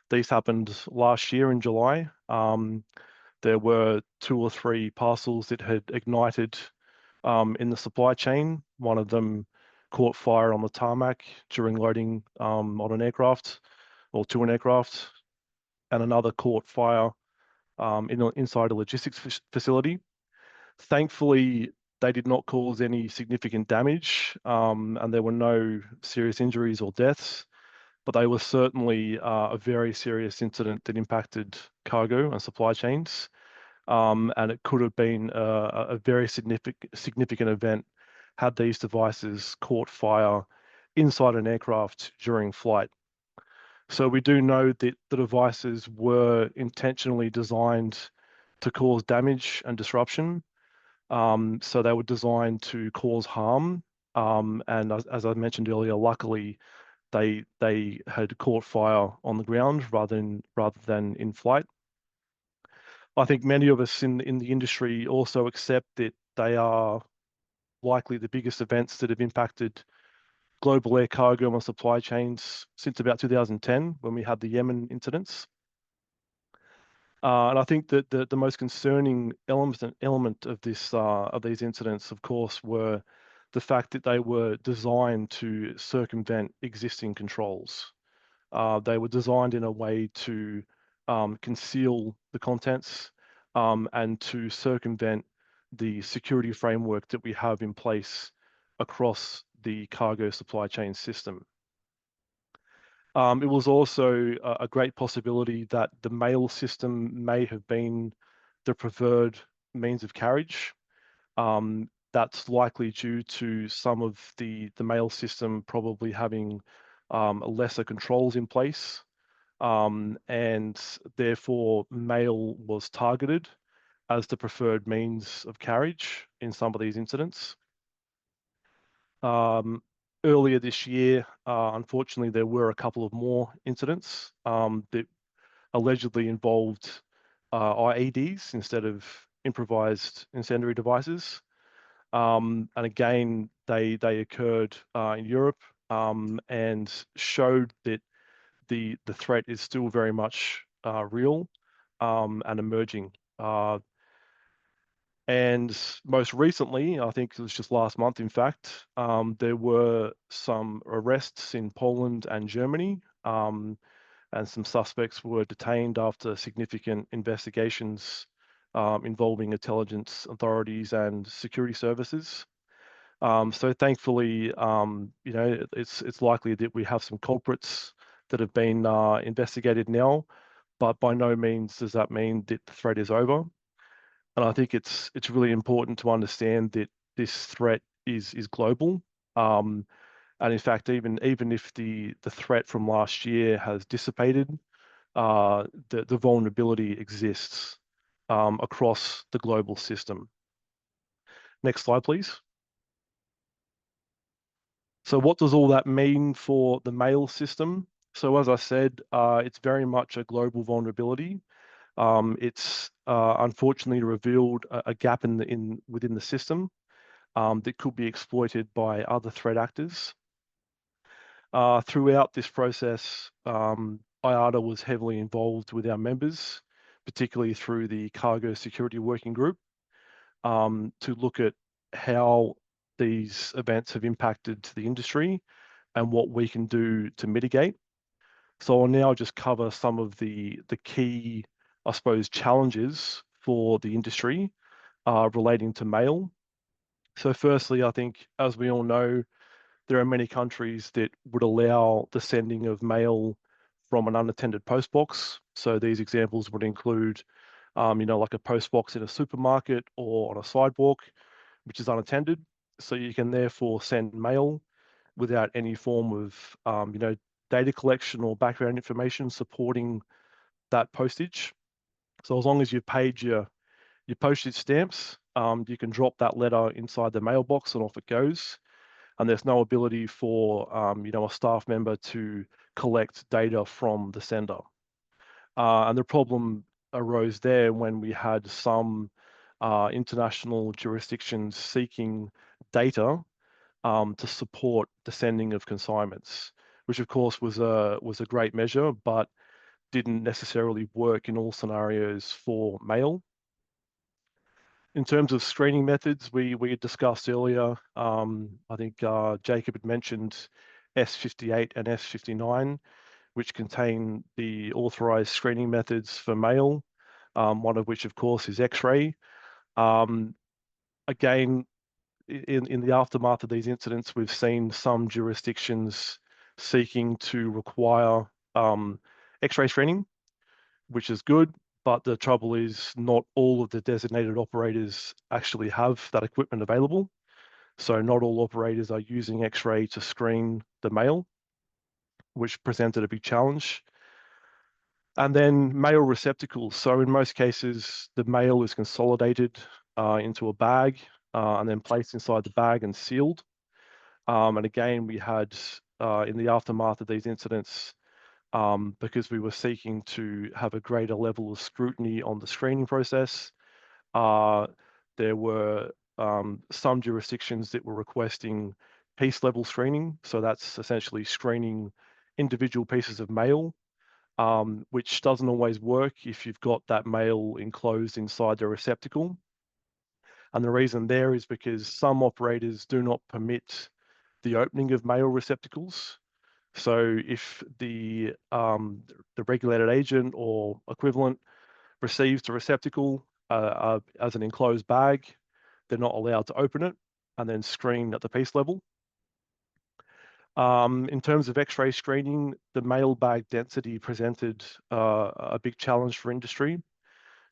these happened last year in July. There were 2 or 3 parcels that had ignited in the supply chain. One of them caught fire on the tarmac during loading on an aircraft or to an aircraft, and another caught fire inside a logistics facility. Thankfully, they did not cause any significant damage, and there were no serious injuries or deaths, but they were certainly a very serious incident that impacted cargo and supply chains, and it could have been a very significant event had these devices caught fire inside an aircraft during flight. So we do know that the devices were intentionally designed to cause damage and disruption. So they were designed to cause harm. And as I mentioned earlier, luckily, they had caught fire on the ground rather than in flight. I think many of us in the industry also accept that they are likely the biggest events that have impacted global air cargo and supply chains since about 2010, when we had the Yemen incidents. And I think that the most concerning element of these incidents, of course, were the fact that they were designed to circumvent existing controls. They were designed in a way to conceal the contents and to circumvent the security framework that we have in place across the cargo supply chain system. It was also a great possibility that the mail system may have been the preferred means of carriage. That's likely due to some of the mail system probably having lesser controls in place, and therefore mail was targeted as the preferred means of carriage in some of these incidents. Earlier this year, unfortunately, there were a couple of more incidents that allegedly involved IEDs instead of improvised incendiary devices. And again, they occurred in Europe and showed that the threat is still very much real and emerging. And most recently, I think it was just last month, in fact, there were some arrests in Poland and Germany, and some suspects were detained after significant investigations involving intelligence authorities and security services. So thankfully, it's likely that we have some culprits that have been investigated now, but by no means does that mean that the threat is over. And I think it's really important to understand that this threat is global. And in fact, even if the threat from last year has dissipated, the vulnerability exists across the global system. Next slide, please. So what does all that mean for the mail system? So as I said, it's very much a global vulnerability. It's unfortunately revealed a gap within the system that could be exploited by other threat actors. Throughout this process, IATA was heavily involved with our members, particularly through the Cargo Security Working Group, to look at how these events have impacted the industry and what we can do to mitigate. So I'll now just cover some of the key, I suppose, challenges for the industry relating to mail. So firstly, I think, as we all know, there are many countries that would allow the sending of mail from an unattended postbox. So these examples would include, like a postbox in a supermarket or on a sidewalk, which is unattended. So you can therefore send mail without any form of, data collection or background information supporting that postage. So as long as you've paid your postage stamps, you can drop that letter inside the mailbox and off it goes. And there's no ability for, a staff member to collect data from the sender. And the problem arose there when we had some international jurisdictions seeking data to support the sending of consignments, which of course was a great measure, but didn't necessarily work in all scenarios for mail. In terms of screening methods, we had discussed earlier, I think Jacob had mentioned S58 and S59, which contain the authorized screening methods for mail, one of which of course is X-ray. Again, in the aftermath of these incidents, we've seen some jurisdictions seeking to require X-ray screening, which is good, but the trouble is not all of the designated operators actually have that equipment available. So not all operators are using X-ray to screen the mail, which presented a big challenge. And then mail receptacles. So in most cases, the mail is consolidated into a bag and then placed inside the bag and sealed. And again, we had in the aftermath of these incidents, because we were seeking to have a greater level of scrutiny on the screening process, there were some jurisdictions that were requesting piece level screening. So that's essentially screening individual pieces of mail, which doesn't always work if you've got that mail enclosed inside the receptacle. And the reason there is because some operators do not permit the opening of mail receptacles. So if the regulated agent or equivalent receives the receptacle as an enclosed bag, they're not allowed to open it and then screen at the piece level. In terms of X-ray screening, the mail bag density presented a big challenge for industry.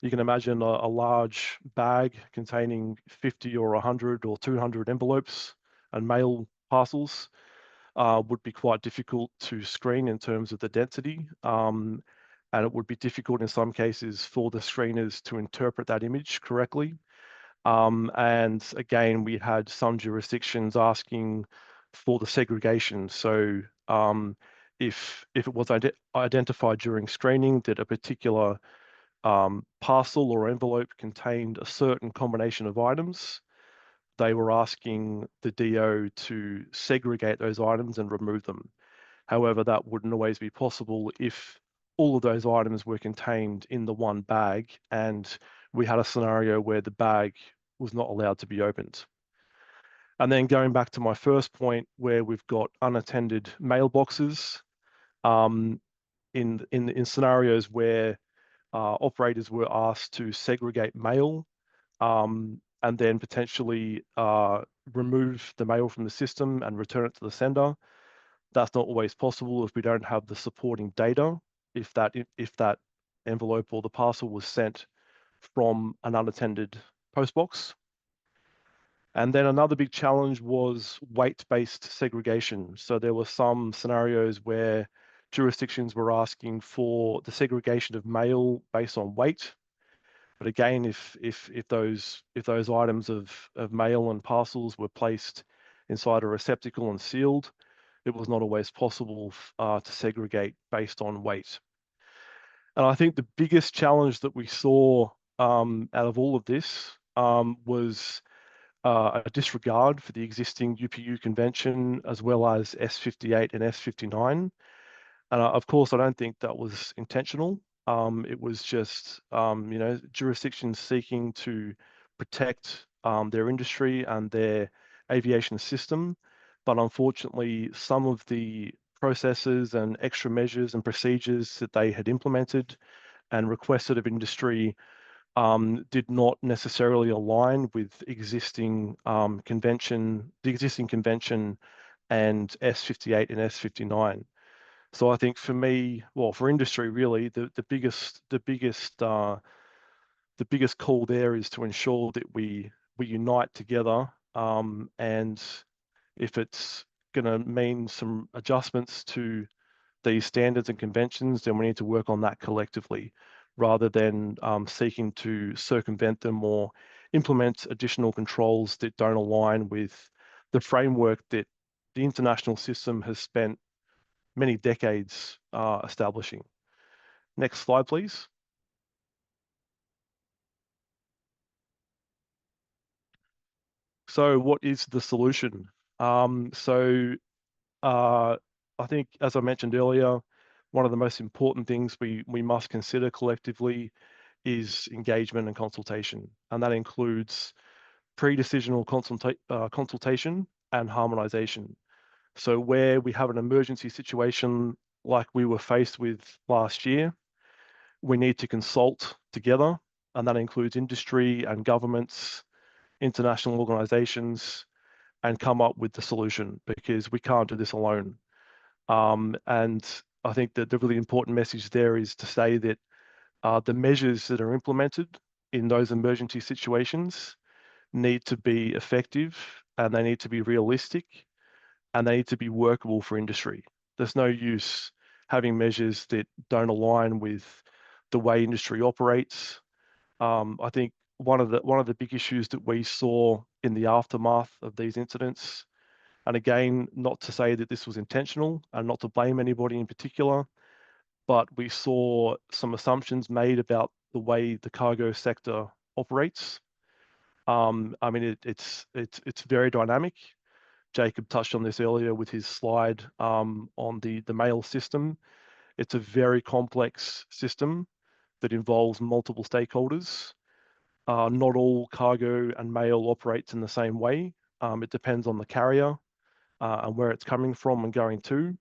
You can imagine a large bag containing 50 or 100 or 200 envelopes and mail parcels would be quite difficult to screen in terms of the density. And it would be difficult in some cases for the screeners to interpret that image correctly. And again, we had some jurisdictions asking for the segregation. So if it was identified during screening that a particular parcel or envelope contained a certain combination of items, they were asking the DO to segregate those items and remove them. However, that wouldn't always be possible if all of those items were contained in the one bag and we had a scenario where the bag was not allowed to be opened. And then going back to my first point where we've got unattended mailboxes, in scenarios where operators were asked to segregate mail and then potentially remove the mail from the system and return it to the sender. That's not always possible if we don't have the supporting data, if that envelope or the parcel was sent from an unattended postbox. And then another big challenge was weight-based segregation. So there were some scenarios where jurisdictions were asking for the segregation of mail based on weight. But again, if those items of mail and parcels were placed inside a receptacle and sealed, it was not always possible to segregate based on weight. And I think the biggest challenge that we saw out of all of this was a disregard for the existing UPU convention as well as S58 and S59. And of course, I don't think that was intentional. It was just, jurisdictions seeking to protect their industry and their aviation system. But unfortunately, some of the processes and extra measures and procedures that they had implemented and requested of industry did not necessarily align with the existing convention and S58 and S59. So I think for me, well, for industry really, the biggest call there is to ensure that we unite together, and if it's going to mean some adjustments to these standards and conventions, then we need to work on that collectively, rather than seeking to circumvent them or implement additional controls that don't align with the framework that the international system has spent many decades establishing. Next slide, please. So what is the solution? I think, as I mentioned earlier, one of the most important things we must consider collectively is engagement and consultation. And that includes pre-decisional consultation and harmonization. So where we have an emergency situation like we were faced with last year, we need to consult together, and that includes industry and governments, international organizations, and come up with the solution, because we can't do this alone. And I think that the really important message there is to say that the measures that are implemented in those emergency situations need to be effective, and they need to be realistic, and they need to be workable for industry. There's no use having measures that don't align with the way industry operates. I think one of the big issues that we saw in the aftermath of these incidents, and again, not to say that this was intentional and not to blame anybody in particular, but we saw some assumptions made about the way the cargo sector operates. I mean, it's very dynamic. Jacob touched on this earlier with his slide on the mail system. It's a very complex system that involves multiple stakeholders. Not all cargo and mail operates in the same way. It depends on the carrier and where it's coming from and going to.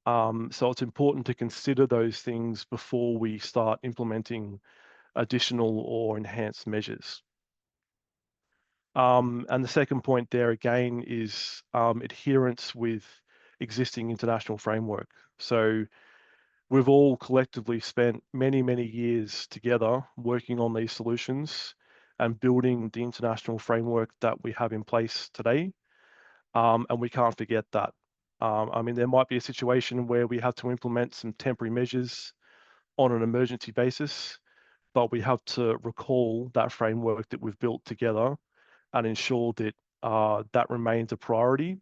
So it's important to consider those things before we start implementing additional or enhanced measures. And the second point there again is adherence with existing international framework. So we've all collectively spent many, many years together working on these solutions and building the international framework that we have in place today. And we can't forget that. I mean, there might be a situation where we have to implement some temporary measures on an emergency basis, but we have to recall that framework that we've built together and ensure that that remains a priority.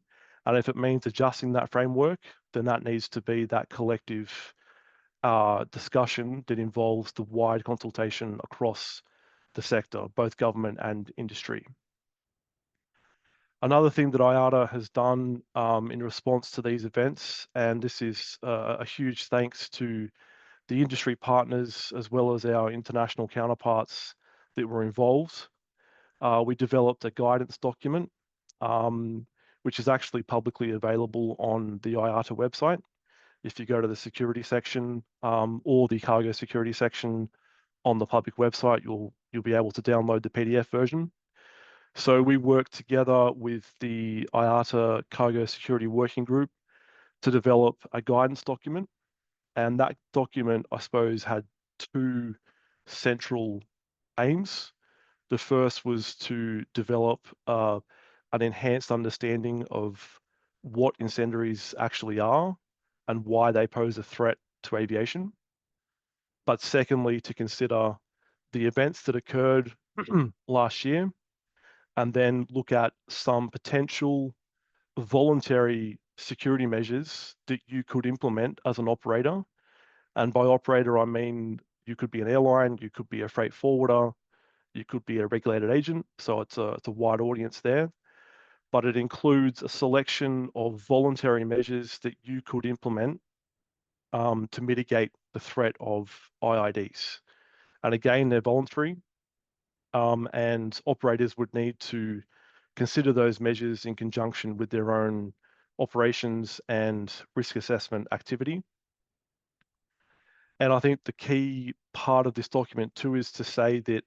And if it means adjusting that framework, then that needs to be that collective discussion that involves the wide consultation across the sector, both government and industry. Another thing that IATA has done in response to these events, and this is a huge thanks to the industry partners as well as our international counterparts that were involved, we developed a guidance document, which is actually publicly available on the IATA website. If you go to the security section or the cargo security section on the public website, you'll be able to download the PDF version. So we worked together with the IATA Cargo Security Working Group to develop a guidance document. And that document, I suppose, had two central aims. The first was to develop an enhanced understanding of what incendiaries actually are and why they pose a threat to aviation. But secondly, to consider the events that occurred last year and then look at some potential voluntary security measures that you could implement as an operator. And by operator, I mean you could be an airline, you could be a freight forwarder, you could be a regulated agent. So it's a wide audience there. But it includes a selection of voluntary measures that you could implement to mitigate the threat of IIDs. And again, they're voluntary. And operators would need to consider those measures in conjunction with their own operations and risk assessment activity. And I think the key part of this document too is to say that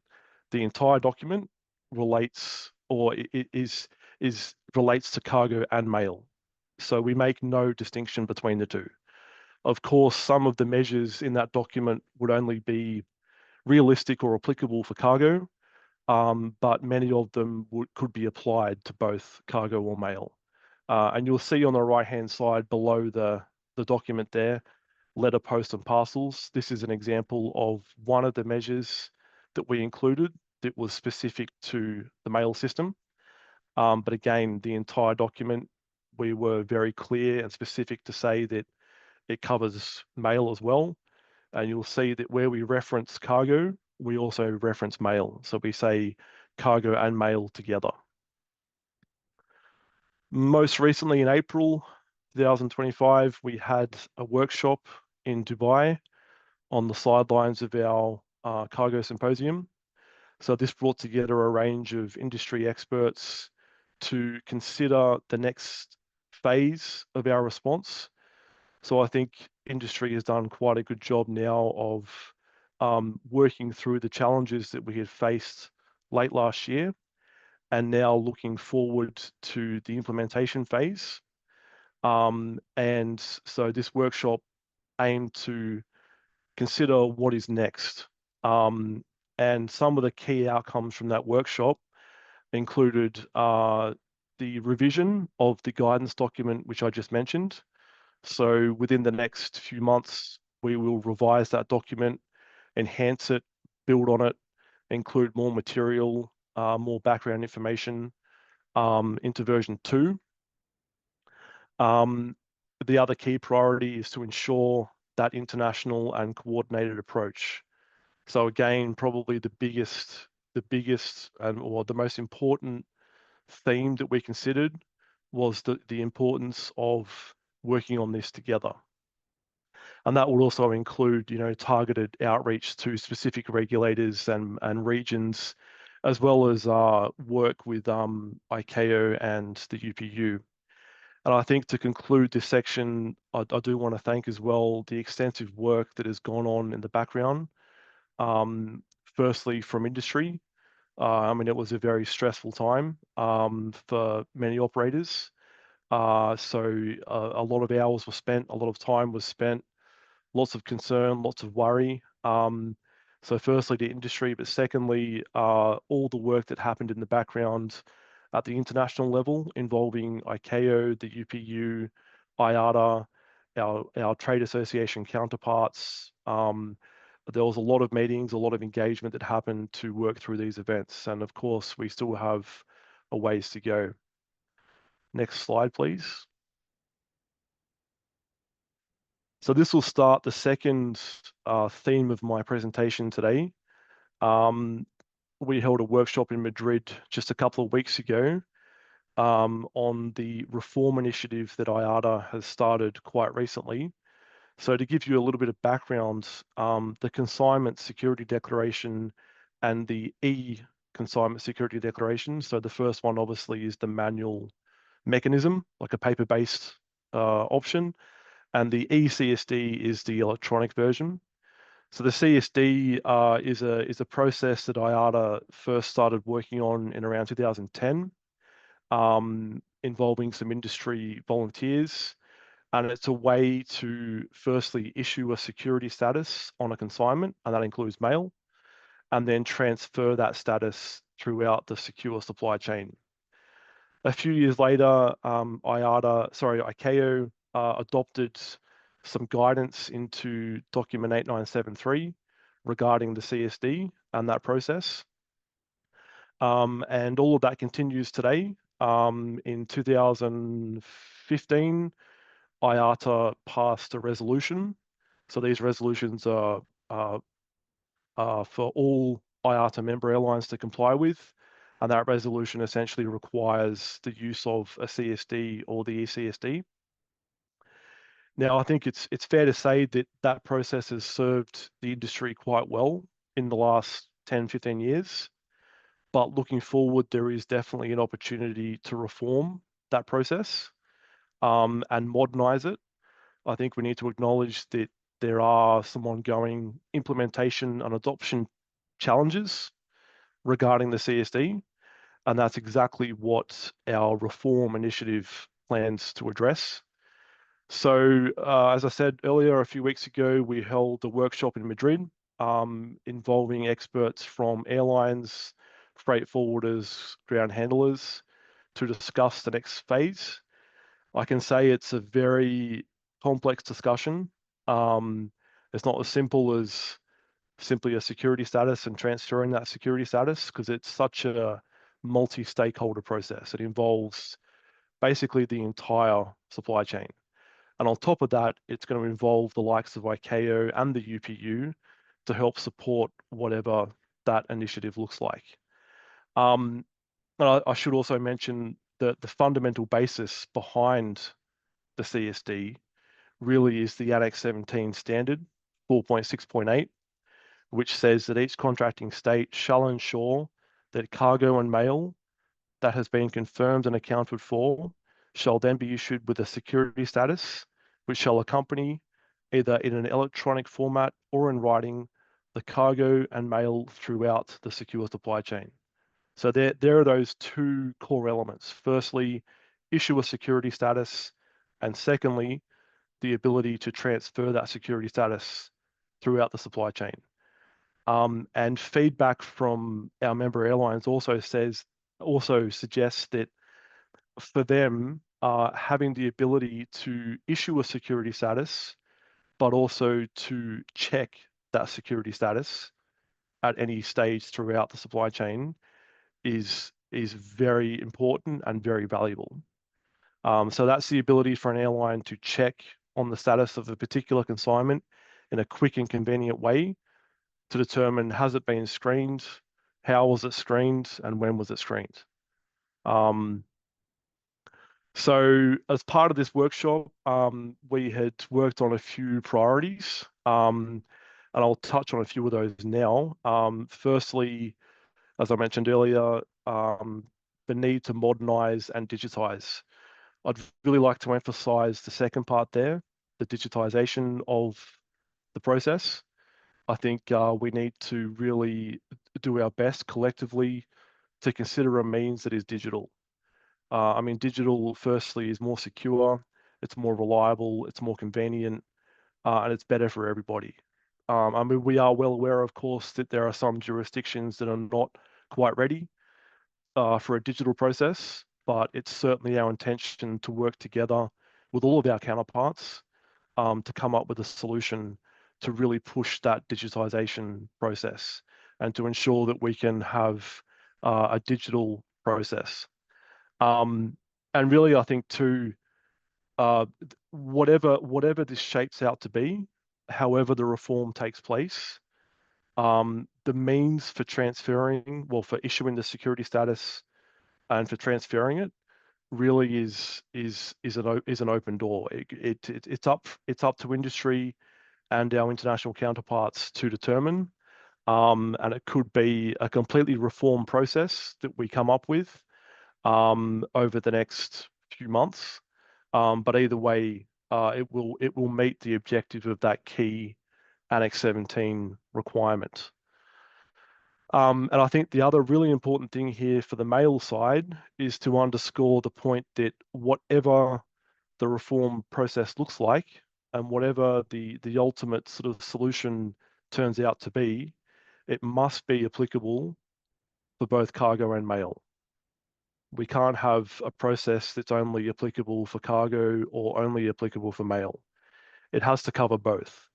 the entire document relates or relates to cargo and mail. So we make no distinction between the two. Of course, some of the measures in that document would only be realistic or applicable for cargo, but many of them could be applied to both cargo or mail. And you'll see on the right-hand side below the document there, letter, post, and parcels. This is an example of one of the measures that we included that was specific to the mail system. But again, the entire document, we were very clear and specific to say that it covers mail as well. And you'll see that where we reference cargo, we also reference mail. So we say cargo and mail together. Most recently in April 2025, we had a workshop in Dubai on the sidelines of our cargo symposium. So this brought together a range of industry experts to consider the next phase of our response. So I think industry has done quite a good job now of working through the challenges that we had faced late last year and now looking forward to the implementation phase. And so this workshop aimed to consider what is next. And some of the key outcomes from that workshop included the revision of the guidance document, which I just mentioned. So within the next few months, we will revise that document, enhance it, build on it, include more material, more background information into version 2. The other key priority is to ensure that international and coordinated approach. So again, probably the biggest or the most important theme that we considered was the importance of working on this together. And that will also include, targeted outreach to specific regulators and regions, as well as work with ICAO and the UPU. And I think to conclude this section, I do want to thank as well the extensive work that has gone on in the background. Firstly, from industry. It was a very stressful time for many operators. So a lot of hours were spent, a lot of time was spent lots of concern, lots of worry. So firstly, the industry, but secondly, all the work that happened in the background at the international level involving ICAO, the UPU, IATA, our trade association counterparts. There was a lot of meetings, a lot of engagement that happened to work through these events. And of course, we still have a ways to go. Next slide, please. So this will start the second theme of my presentation today. We held a workshop in Madrid just a couple of weeks ago on the reform initiative that IATA has started quite recently. So to give you a little bit of background, the Consignment Security Declaration and the E-Consignment Security Declaration. So the first one obviously is the manual mechanism, like a paper-based option. And the eCSD is the electronic version. So the CSD is a process that IATA first started working on in around 2010, involving some industry volunteers. And it's a way to firstly issue a security status on a consignment, and that includes mail, and then transfer that status throughout the secure supply chain. A few years later, ICAO adopted some guidance into document 8973 regarding the CSD and that process. And all of that continues today. In 2015, IATA passed a resolution. So these resolutions are for all IATA member airlines to comply with. And that resolution essentially requires the use of a CSD or the eCSD. Now, I think it's fair to say that that process has served the industry quite well in the last 10, 15 years. But looking forward, there is definitely an opportunity to reform that process and modernize it. I think we need to acknowledge that there are some ongoing implementation and adoption challenges regarding the CSD, and that's exactly what our reform initiative plans to address. So, as I said earlier, a few weeks ago, we held a workshop in Madrid involving experts from airlines, freight forwarders, ground handlers to discuss the next phase. I can say it's a very complex discussion. It's not as simple as simply a security status and transferring that security status, because it's such a multi-stakeholder process. It involves basically the entire supply chain. And on top of that, it's going to involve the likes of ICAO and the UPU to help support whatever that initiative looks like. And I should also mention that the fundamental basis behind the CSD really is the Annex 17 standard 4.6.8, which says that each contracting state shall ensure that cargo and mail that has been confirmed and accounted for shall then be issued with a security status, which shall accompany, either in an electronic format or in writing, the cargo and mail throughout the secure supply chain. So there are those two core elements. Firstly, issue a security status, and secondly, the ability to transfer that security status throughout the supply chain. And feedback from our member airlines also suggests that for them, having the ability to issue a security status, but also to check that security status at any stage throughout the supply chain is very important and very valuable. So that's the ability for an airline to check on the status of a particular consignment in a quick and convenient way to determine, has it been screened, how was it screened, and when was it screened. So as part of this workshop, we had worked on a few priorities, and I'll touch on a few of those now. Firstly, as I mentioned earlier, the need to modernize and digitize. I'd really like to emphasize the second part there, the digitization of the process. I think we need to really do our best collectively to consider a means that is digital. I mean, digital, firstly, is more secure, it's more reliable, it's more convenient, and it's better for everybody. I mean, we are well aware, of course, that there are some jurisdictions that are not quite ready for a digital process, but it's certainly our intention to work together with all of our counterparts to come up with a solution to really push that digitization process and to ensure that we can have a digital process. And really, I think too, whatever this shapes out to be, however the reform takes place, the means for transferring, well, for issuing the security status and for transferring it, really is an open door. It's up to industry and our international counterparts to determine, and it could be a completely reformed process that we come up with over the next few months. But either way, it will meet the objective of that key Annex 17 requirement. And I think the other really important thing here for the mail side is to underscore the point that whatever the reform process looks like and whatever the ultimate sort of solution turns out to be, it must be applicable for both cargo and mail. We can't have a process that's only applicable for cargo or only applicable for mail. It has to cover both.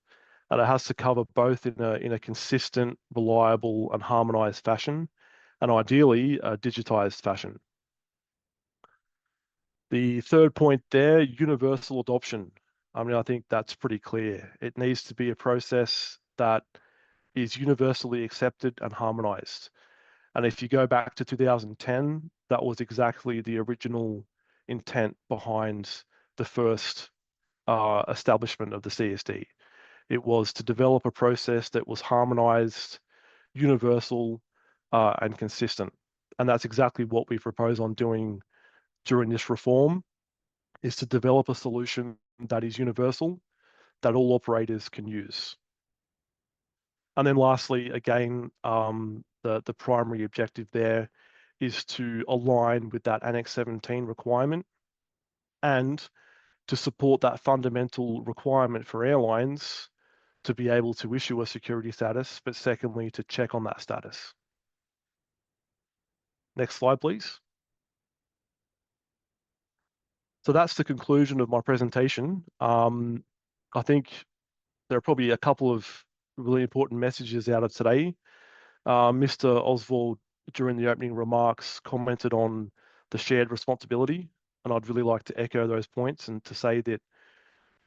And it has to cover both in a consistent, reliable, and harmonized fashion, and ideally a digitized fashion. The third point there, universal adoption. I mean, I think that's pretty clear. It needs to be a process that is universally accepted and harmonized. And if you go back to 2010, that was exactly the original intent behind the first establishment of the CSD. It was to develop a process that was harmonized, universal, and consistent. And that's exactly what we propose on doing during this reform, is to develop a solution that is universal, that all operators can use. And then lastly, again, the primary objective there is to align with that Annex 17 requirement and to support that fundamental requirement for airlines to be able to issue a security status, but secondly, to check on that status. Next slide, please. So that's the conclusion of my presentation. I think there are probably a couple of really important messages out of today. Mr. Oswald, during the opening remarks, commented on the shared responsibility, and I'd really like to echo those points and to say that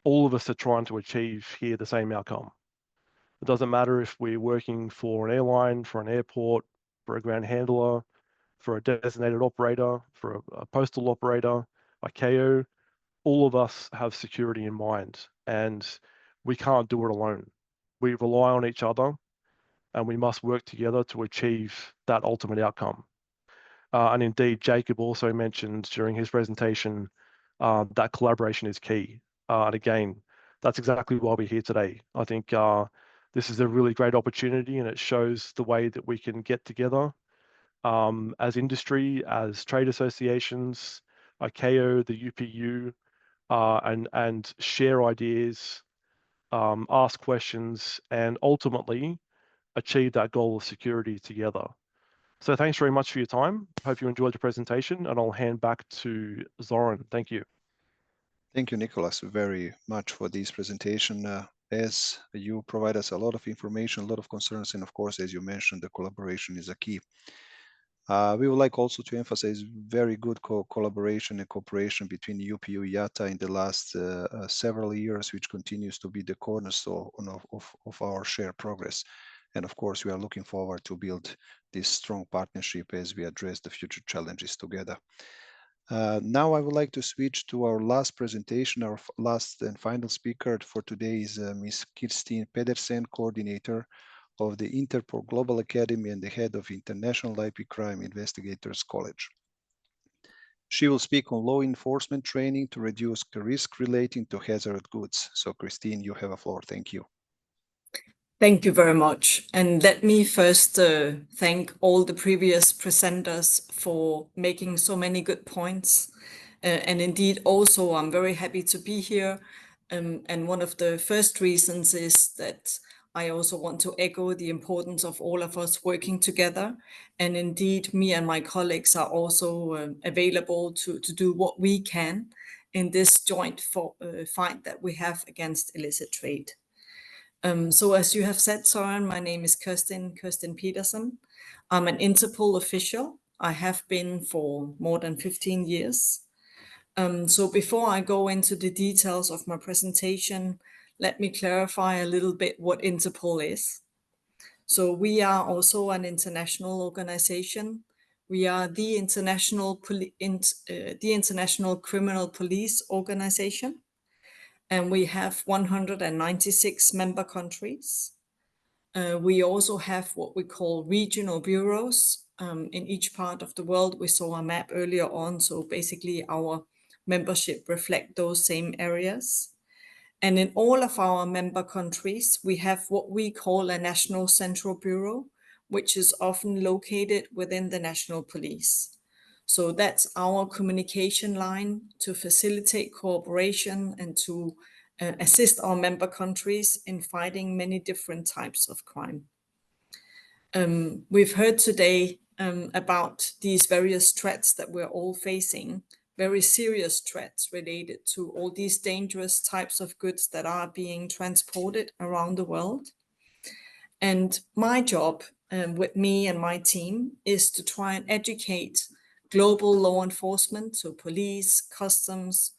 all of us are trying to achieve here the same outcome. It doesn't matter if we're working for an airline, for an airport, for a ground handler, for a designated operator, for a postal operator, ICAO, all of us have security in mind, and we can't do it alone. We rely on each other, and we must work together to achieve that ultimate outcome. And indeed, Jacob also mentioned during his presentation that collaboration is key. And again, that's exactly why we're here today. I think this is a really great opportunity, and it shows the way that we can get together as industry, as trade associations, ICAO, the UPU, and share ideas, ask questions, and ultimately achieve that goal of security together. So thanks very much for your time. Hope you enjoyed the presentation, and I'll hand back to Zoran. Thank you. Thank you, Nicholas, very much for this presentation. As you provide us a lot of information, a lot of concerns, and of course, as you mentioned, the collaboration is a key. We would like also to emphasize very good collaboration and cooperation between UPU IATA in the last several years, which continues to be the cornerstone of our shared progress. And of course, we are looking forward to build this strong partnership as we address the future challenges together. Now I would like to switch to our last presentation. Our last and final speaker for today is Ms. Kirstine Pedersen, coordinator of the Interpol Global Academy and the head of International IP Crime Investigators College. She will speak on law enforcement training to reduce the risk relating to hazardous goods. So Christine, you have a floor. Thank you. Thank you very much. And let me first thank all the previous presenters for making so many good points. And indeed, also, I'm very happy to be here And one of the first reasons is that I also want to echo the importance of all of us working together. And indeed, me and my colleagues are also available to do what we can in this joint fight that we have against illicit trade. So as you have said, Søren, my name is Kirsten Petersen. I'm an Interpol official. I have been for more than 15 years. So before I go into the details of my presentation, let me clarify a little bit what Interpol is. So we are also an international organization. We are the International Criminal Police Organization, and we have 196 member countries. We also have what we call regional bureaus in each part of the world. We saw a map earlier on, so basically our membership reflect those same areas. And in all of our member countries, we have what we call a national central bureau, which is often located within the national police. So that's our communication line to facilitate cooperation and to assist our member countries in fighting many different types of crime. We've heard today about these various threats that we're all facing, very serious threats related to all these dangerous types of goods that are being transported around the world. And my job with me and my team is to try and educate global law enforcement, so police, customs,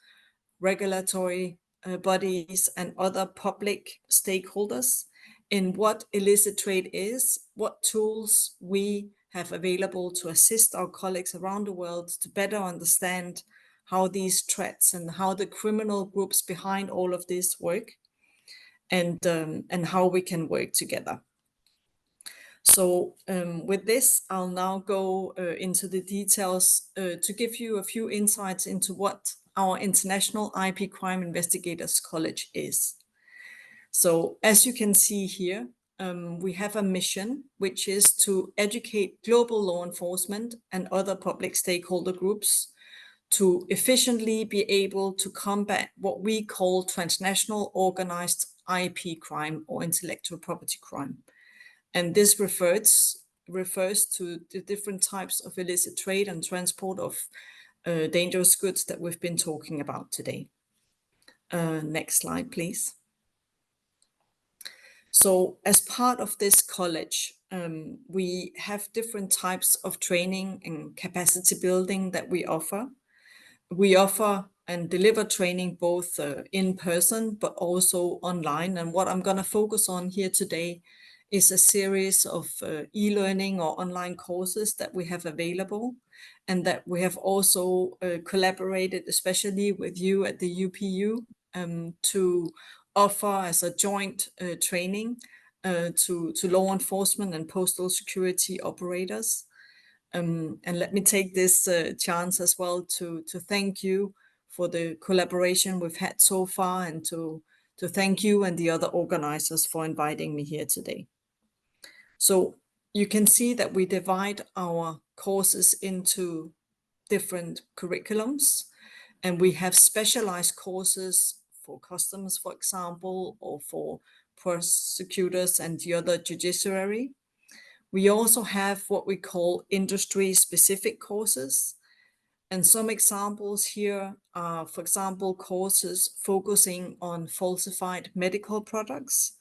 regulatory bodies, and other public stakeholders in what illicit trade is, what tools we have available to assist our colleagues around the world to better understand how these threats and how the criminal groups behind all of this work, and how we can work together. So with this, I'll now go into the details to give you a few insights into what our International IP Crime Investigators College is. So as you can see here, we have a mission, which is to educate global law enforcement and other public stakeholder groups to efficiently be able to combat what we call transnational organized IP crime or intellectual property crime. And this refers to the different types of illicit trade and transport of dangerous goods that we've been talking about today. Next slide, please. So as part of this college, we have different types of training and capacity building that we offer. We offer and deliver training both in person, but also online. And what I'm going to focus on here today is a series of e-learning or online courses that we have available, and that we have also collaborated, especially with you at the UPU, to offer as a joint training to law enforcement and postal security operators. And let me take this chance as well to thank you for the collaboration we've had so far, and to thank you and the other organizers for inviting me here today. So you can see that we divide our courses into different curriculums, and we have specialized courses for customs, for example, or for prosecutors and the other judiciary. We also have what we call industry-specific courses. And some examples here are, for example, courses focusing on falsified medical products,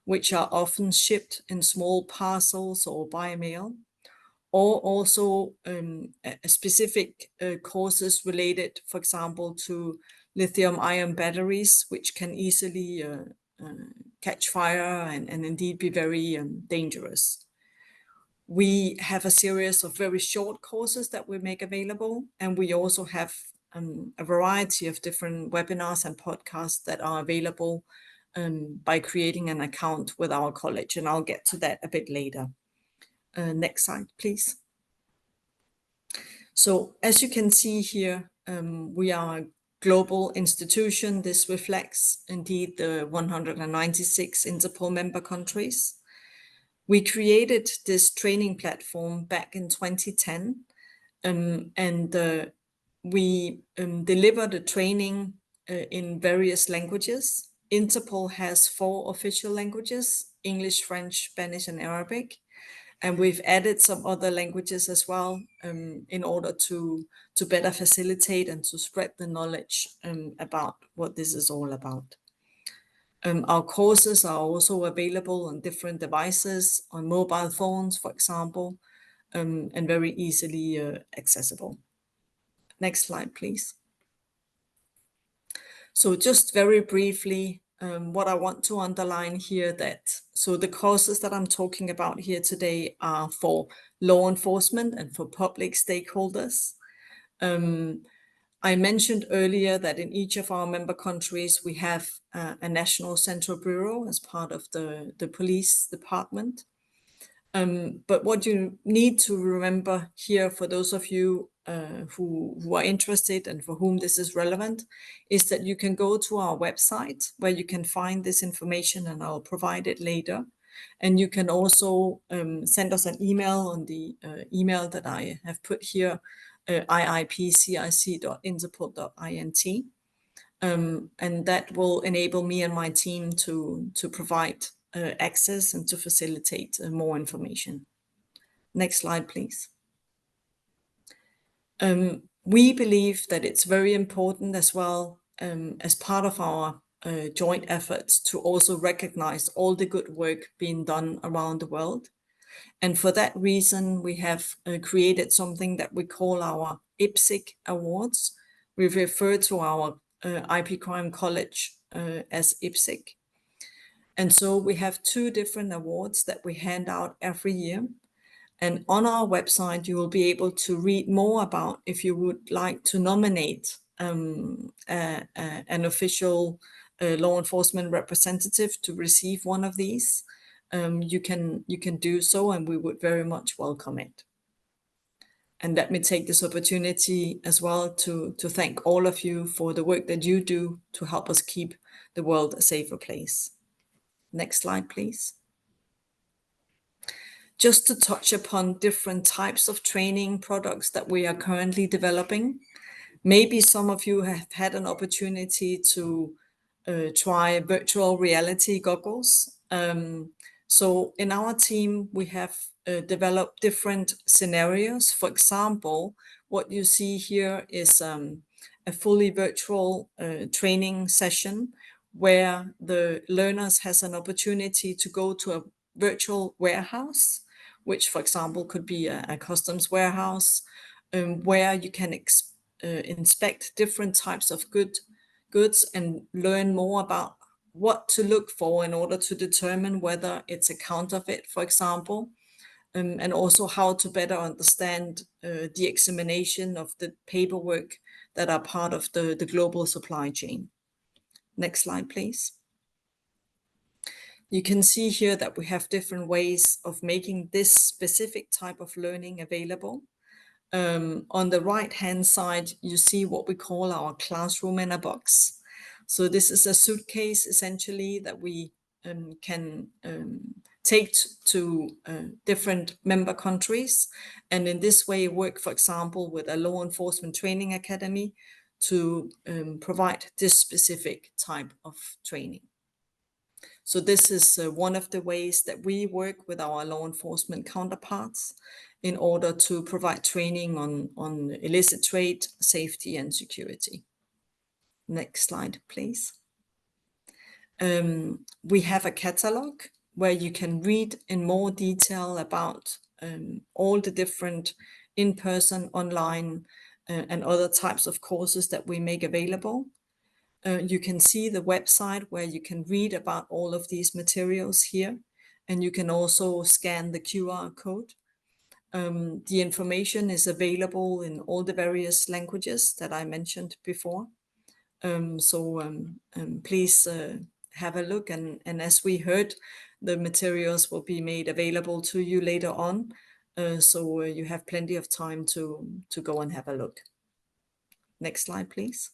which are often shipped in small parcels or by mail, or also specific courses related, for example, to lithium-ion batteries, which can easily catch fire and indeed be very dangerous. We have a series of very short courses that we make available, and we also have a variety of different webinars and podcasts that are available by creating an account with our college, and I'll get to that a bit later. Next slide, please. So as you can see here, we are a global institution. This reflects indeed the 196 Interpol member countries. We created this training platform back in 2010, and we deliver the training in various languages. Interpol has 4 official languages: English, French, Spanish, and Arabic. And we've added some other languages as well in order to better facilitate and to spread the knowledge about what this is all about. Our courses are also available on different devices, on mobile phones, for example, and very easily accessible. Next slide, please. So just very briefly, what I want to underline here so the courses that I'm talking about here today are for law enforcement and for public stakeholders. I mentioned earlier that in each of our member countries, we have a national central bureau as part of the police department. But what you need to remember here, for those of you who are interested and for whom this is relevant, is that you can go to our website where you can find this information, and I'll provide it later. And you can also send us an email on the email that I have put here, iipcic.interpol.int. And that will enable me and my team to provide access and to facilitate more information. Next slide, please. We believe that it's very important as well, as part of our joint efforts, to also recognize all the good work being done around the world. And for that reason, we have created something that we call our IPSIC Awards. We refer to our IP Crime College as IPSIC. And so we have 2 different awards that we hand out every year. And on our website, you will be able to read more about if you would like to nominate an official law enforcement representative to receive one of these. You can do so, and we would very much welcome it. And let me take this opportunity as well to thank all of you for the work that you do to help us keep the world a safer place. Next slide, please. Just to touch upon different types of training products that we are currently developing. Maybe some of you have had an opportunity to try virtual reality goggles. So in our team, we have developed different scenarios. For example, what you see here is a fully virtual training session where the learners has an opportunity to go to a virtual warehouse, which, for example, could be a customs warehouse, where you can inspect different types of goods and learn more about what to look for in order to determine whether it's a counterfeit, for example, and also how to better understand the examination of the paperwork that are part of the global supply chain. Next slide, please. You can see here that we have different ways of making this specific type of learning available. On the right-hand side, you see what we call our classroom in a box. So this is a suitcase, essentially, that we can take to different member countries. And in this way, work, for example, with a law enforcement training academy to provide this specific type of training. So this is one of the ways that we work with our law enforcement counterparts in order to provide training on illicit trade, safety, and security. Next slide, please. We have a catalog where you can read in more detail about all the different in-person, online, and other types of courses that we make available. You can see the website where you can read about all of these materials here, and you can also scan the QR code. The information is available in all the various languages that I mentioned before. Please have a look, and as we heard, the materials will be made available to you later on, so you have plenty of time to go and have a look. Next slide, please.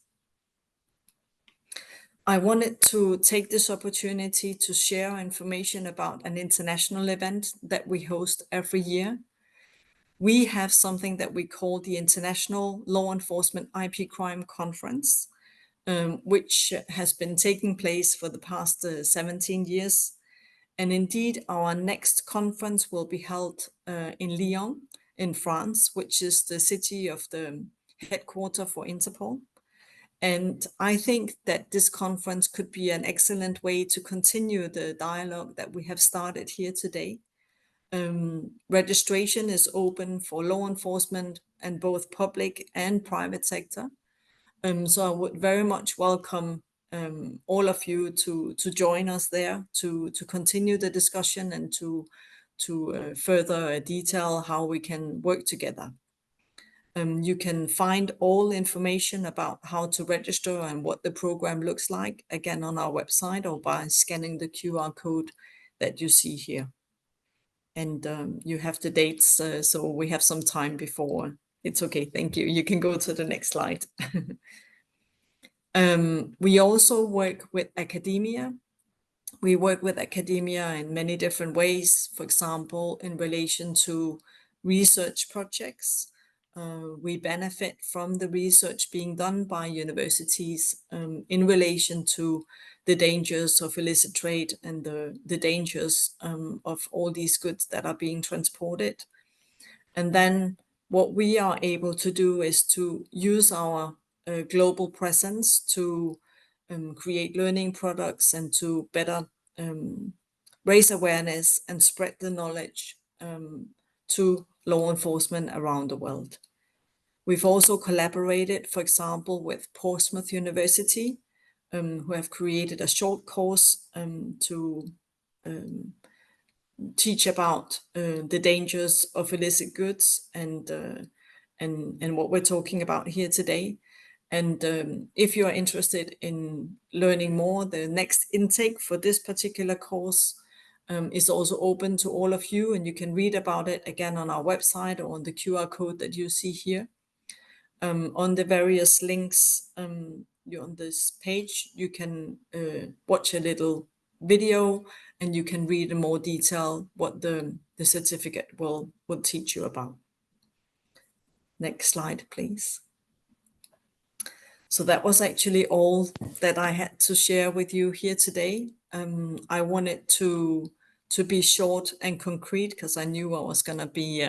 I wanted to take this opportunity to share information about an international event that we host every year. We have something that we call the International Law Enforcement IP Crime Conference, which has been taking place for the past 17 years. And indeed, our next conference will be held in Lyon, in France, which is the city of the headquarters for Interpol. And I think that this conference could be an excellent way to continue the dialogue that we have started here today. Registration is open for law enforcement and both public and private sector. So I would very much welcome all of you to join us there to continue the discussion and to further detail how we can work together. You can find all information about how to register and what the program looks like, again, on our website or by scanning the QR code that you see here. And you have the dates, so we have some time before. It's okay, thank you. You can go to the next slide. We also work with academia. We work with academia in many different ways, for example, in relation to research projects. We benefit from the research being done by universities in relation to the dangers of illicit trade and the dangers of all these goods that are being transported. And then what we are able to do is to use our global presence to create learning products and to better raise awareness and spread the knowledge to law enforcement around the world. We've also collaborated, for example, with Portsmouth University, who have created a short course to teach about the dangers of illicit goods and what we're talking about here today. And if you are interested in learning more, the next intake for this particular course is also open to all of you, and you can read about it again on our website or on the QR code that you see here. On the various links on this page, you can watch a little video and you can read in more detail what the certificate will teach you about. Next slide, please. So that was actually all that I had to share with you here today. I wanted to be short and concrete because I knew I was going to be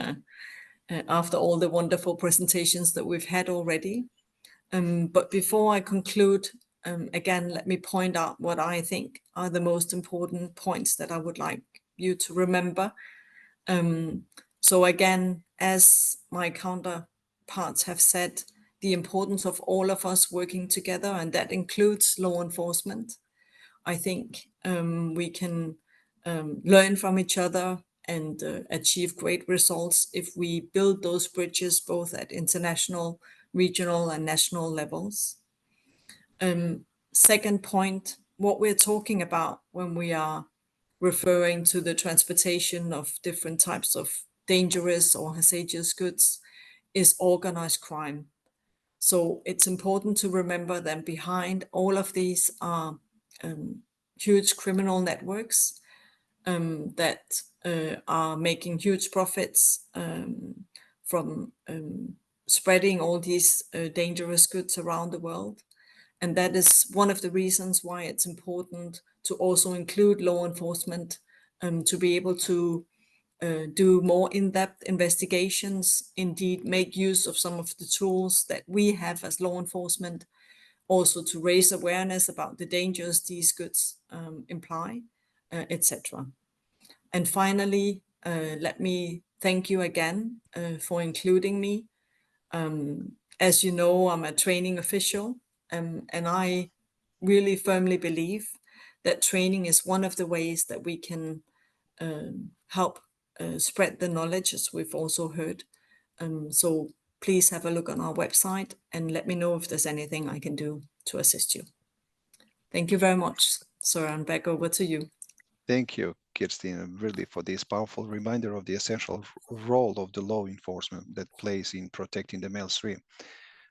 after all the wonderful presentations that we've had already. But before I conclude, again, let me point out what I think are the most important points that I would like you to remember. So again, as my counterparts have said, the importance of all of us working together, and that includes law enforcement. I think we can learn from each other and achieve great results if we build those bridges both at international, regional and national levels. Second point, what we're talking about when we are referring to the transportation of different types of dangerous or hazardous goods is organized crime. So it's important to remember that behind all of these are huge criminal networks that are making huge profits from spreading all these dangerous goods around the world. And that is one of the reasons why it's important to also include law enforcement to be able to do more in-depth investigations, indeed make use of some of the tools that we have as law enforcement, also to raise awareness about the dangers these goods imply, etc. And finally, let me thank you again for including me. As you know, I'm a training official, and I really firmly believe that training is one of the ways that we can help spread the knowledge, as we've also heard. So please have a look on our website and let me know if there's anything I can do to assist you. Thank you very much. Søren, back over to you. Thank you, Kirsten, really for this powerful reminder of the essential role of the law enforcement that plays in protecting the mail stream.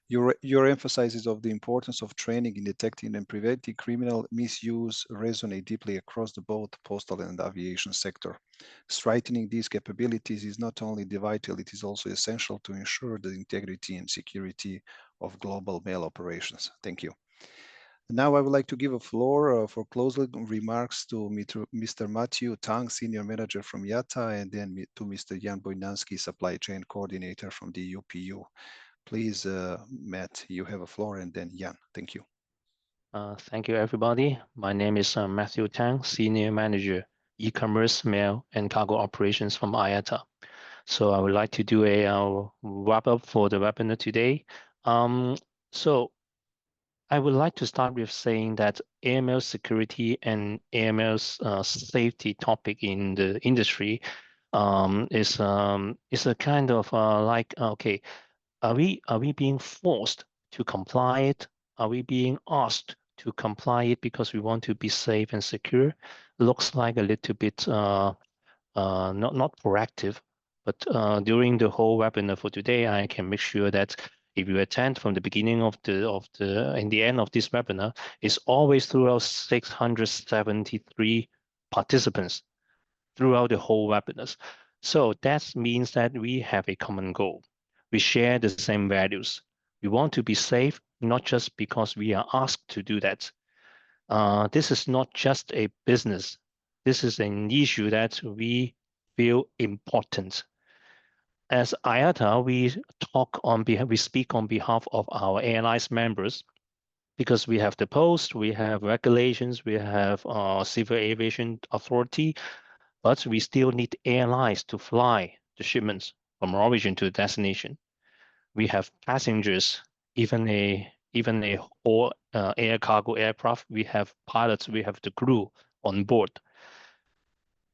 Your emphasis of the importance of training in detecting and preventing criminal misuse resonate deeply across the both postal and aviation sector. Strengthening these capabilities is not only vital, it is also essential to ensure the integrity and security of global mail operations. Thank you. Now I would like to give a floor for closing remarks to Mr. Matthew Tang, Senior Manager from IATA, and then to Mr. Jan Bojnanski, Supply Chain Coordinator from the UPU. Please, Matt, you have a floor, and then Jan. Thank you. Thank you, everybody. My name is Matthew Tang, Senior Manager, E-commerce, Mail, and Cargo Operations from IATA. So I would like to do a wrap-up for the webinar today. So I would like to start with saying that airmail security and airmail safety topic in the industry is a kind of okay, are we being forced to comply it? Are we being asked to comply it because we want to be safe and secure? Looks like a little bit not proactive, but during the whole webinar for today, I can make sure that if you attend from the beginning of and the end of this webinar, it's always throughout 673 participants throughout the whole webinars. So that means that we have a common goal. We share the same values. We want to be safe, not just because we are asked to do that. This is not just a business. This is an issue that we feel important. As IATA, we speak on behalf of our airlines members because we have the post, we have regulations, we have Civil Aviation Authority, but we still need airlines to fly the shipments from origin to destination. We have passengers, even a whole air cargo aircraft. We have pilots, we have the crew on board.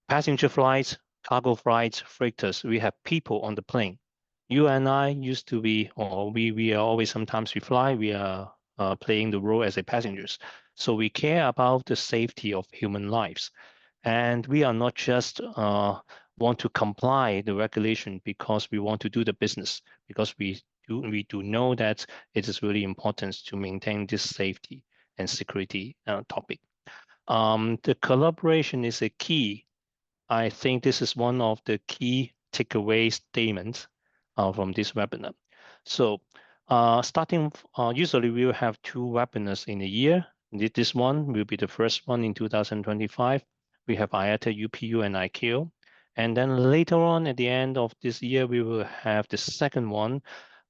Passenger flights, cargo flights, freighters, we have people on the plane. You and I used to be, or we are always, sometimes we fly, we are playing the role as a passengers. So we care about the safety of human lives. And we are not just want to comply the regulation because we want to do the business, because we do know that it is really important to maintain this safety and security topic. The collaboration is a key. I think this is one of the key takeaway statements from this webinar. So usually we will have 2 webinars in a year. This one will be the first one in 2025. We have IATA-UPU and ICAO. And then later on at the end of this year, we will have the second one.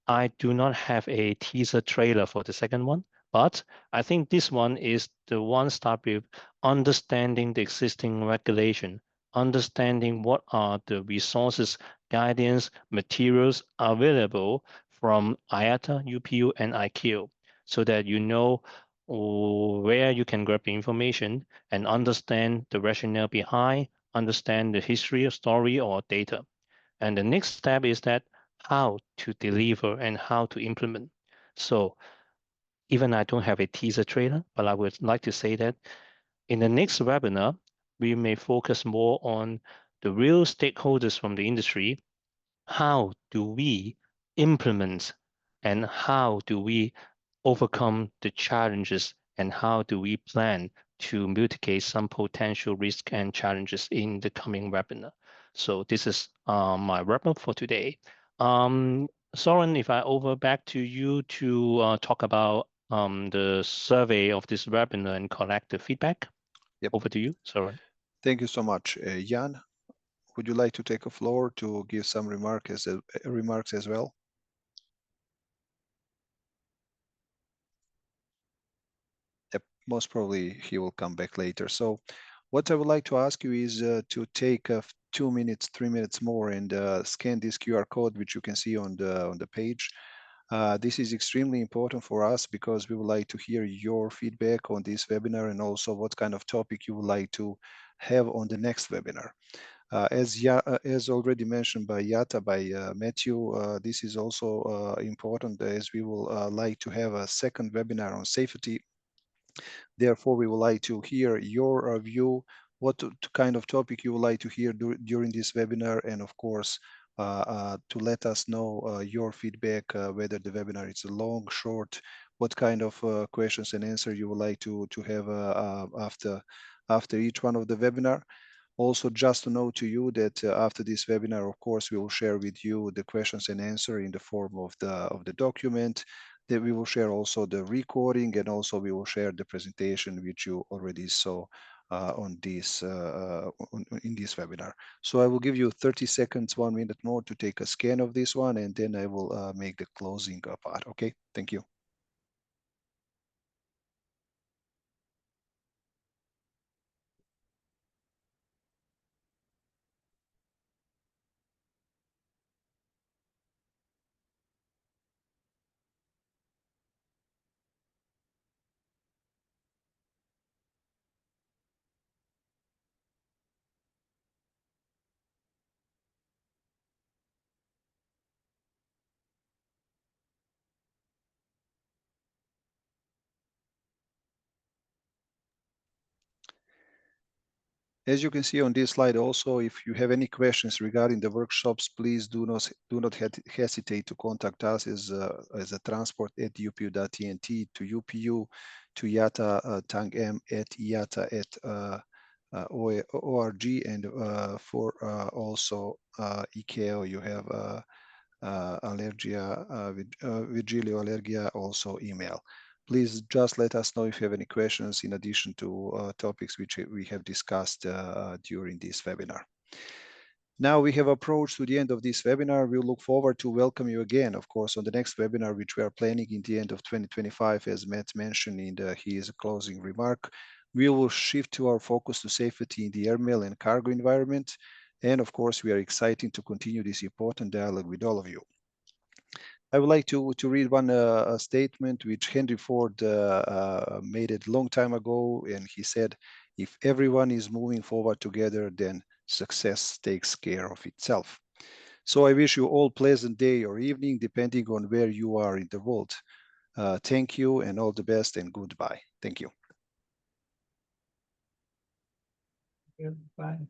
I do not have a teaser trailer for the second one, but I think this one is the one start with understanding the existing regulation, understanding what are the resources, guidance, materials available from IATA, UPU, and ICAO, so that you know where you can grab the information and understand the rationale behind, understand the history, story, or data. And the next step is that how to deliver and how to implement. So even I don't have a teaser trailer, but I would like to say that in the next webinar, we may focus more on the real stakeholders from the industry. How do we implement and how do we overcome the challenges and how do we plan to mitigate some potential risk and challenges in the coming webinar? So this is my wrap-up for today. Soren, if I over back to you to talk about the survey of this webinar and collect the feedback. Yep. Over to you, Soren. Thank you so much. Jan, would you like to take a floor to give some remarks as well? Yep, most probably he will come back later. So what I would like to ask you is to take 2 minutes, 3 minutes more and scan this QR code, which you can see on the page. This is extremely important for us because we would like to hear your feedback on this webinar and also what kind of topic you would like to have on the next webinar. As already mentioned by IATA, by Matthew, this is also important as we will like to have a second webinar on safety. Therefore, we would like to hear your view, what kind of topic you would like to hear during this webinar, and of course, to let us know your feedback, whether the webinar is long, short, what kind of questions and answers you would like to have after each one of the webinar. Also, just to note to you that after this webinar, of course, we will share with you the questions and answer in the form of the document. Then we will share also the recording, and also we will share the presentation which you already saw in this webinar. So I will give you 30 seconds, 1 minute more to take a scan of this one, and then I will make the closing part. Okay, thank you. As you can see on this slide also, if you have any questions regarding the workshops, please do not hesitate to contact us as a transport@upu.tnt, to UPU, to IATA tang@IATA.org, and for also ICAO, you have Virgilio Allergia, also email. Please just let us know if you have any questions in addition to topics which we have discussed during this webinar. Now we have approached to the end of this webinar. We look forward to welcome you again, of course, on the next webinar, which we are planning in the end of 2025, as Matt mentioned in his closing remark. We will shift to our focus to safety in the airmail and cargo environment. And of course, we are excited to continue this important dialogue with all of you. I would like to read one statement which Henry Ford made it a long time ago, and he said, "If everyone is moving forward together, then success takes care of itself." So I wish you all pleasant day or evening, depending on where you are in the world. Thank you, and all the best, and goodbye. Thank you. Bye.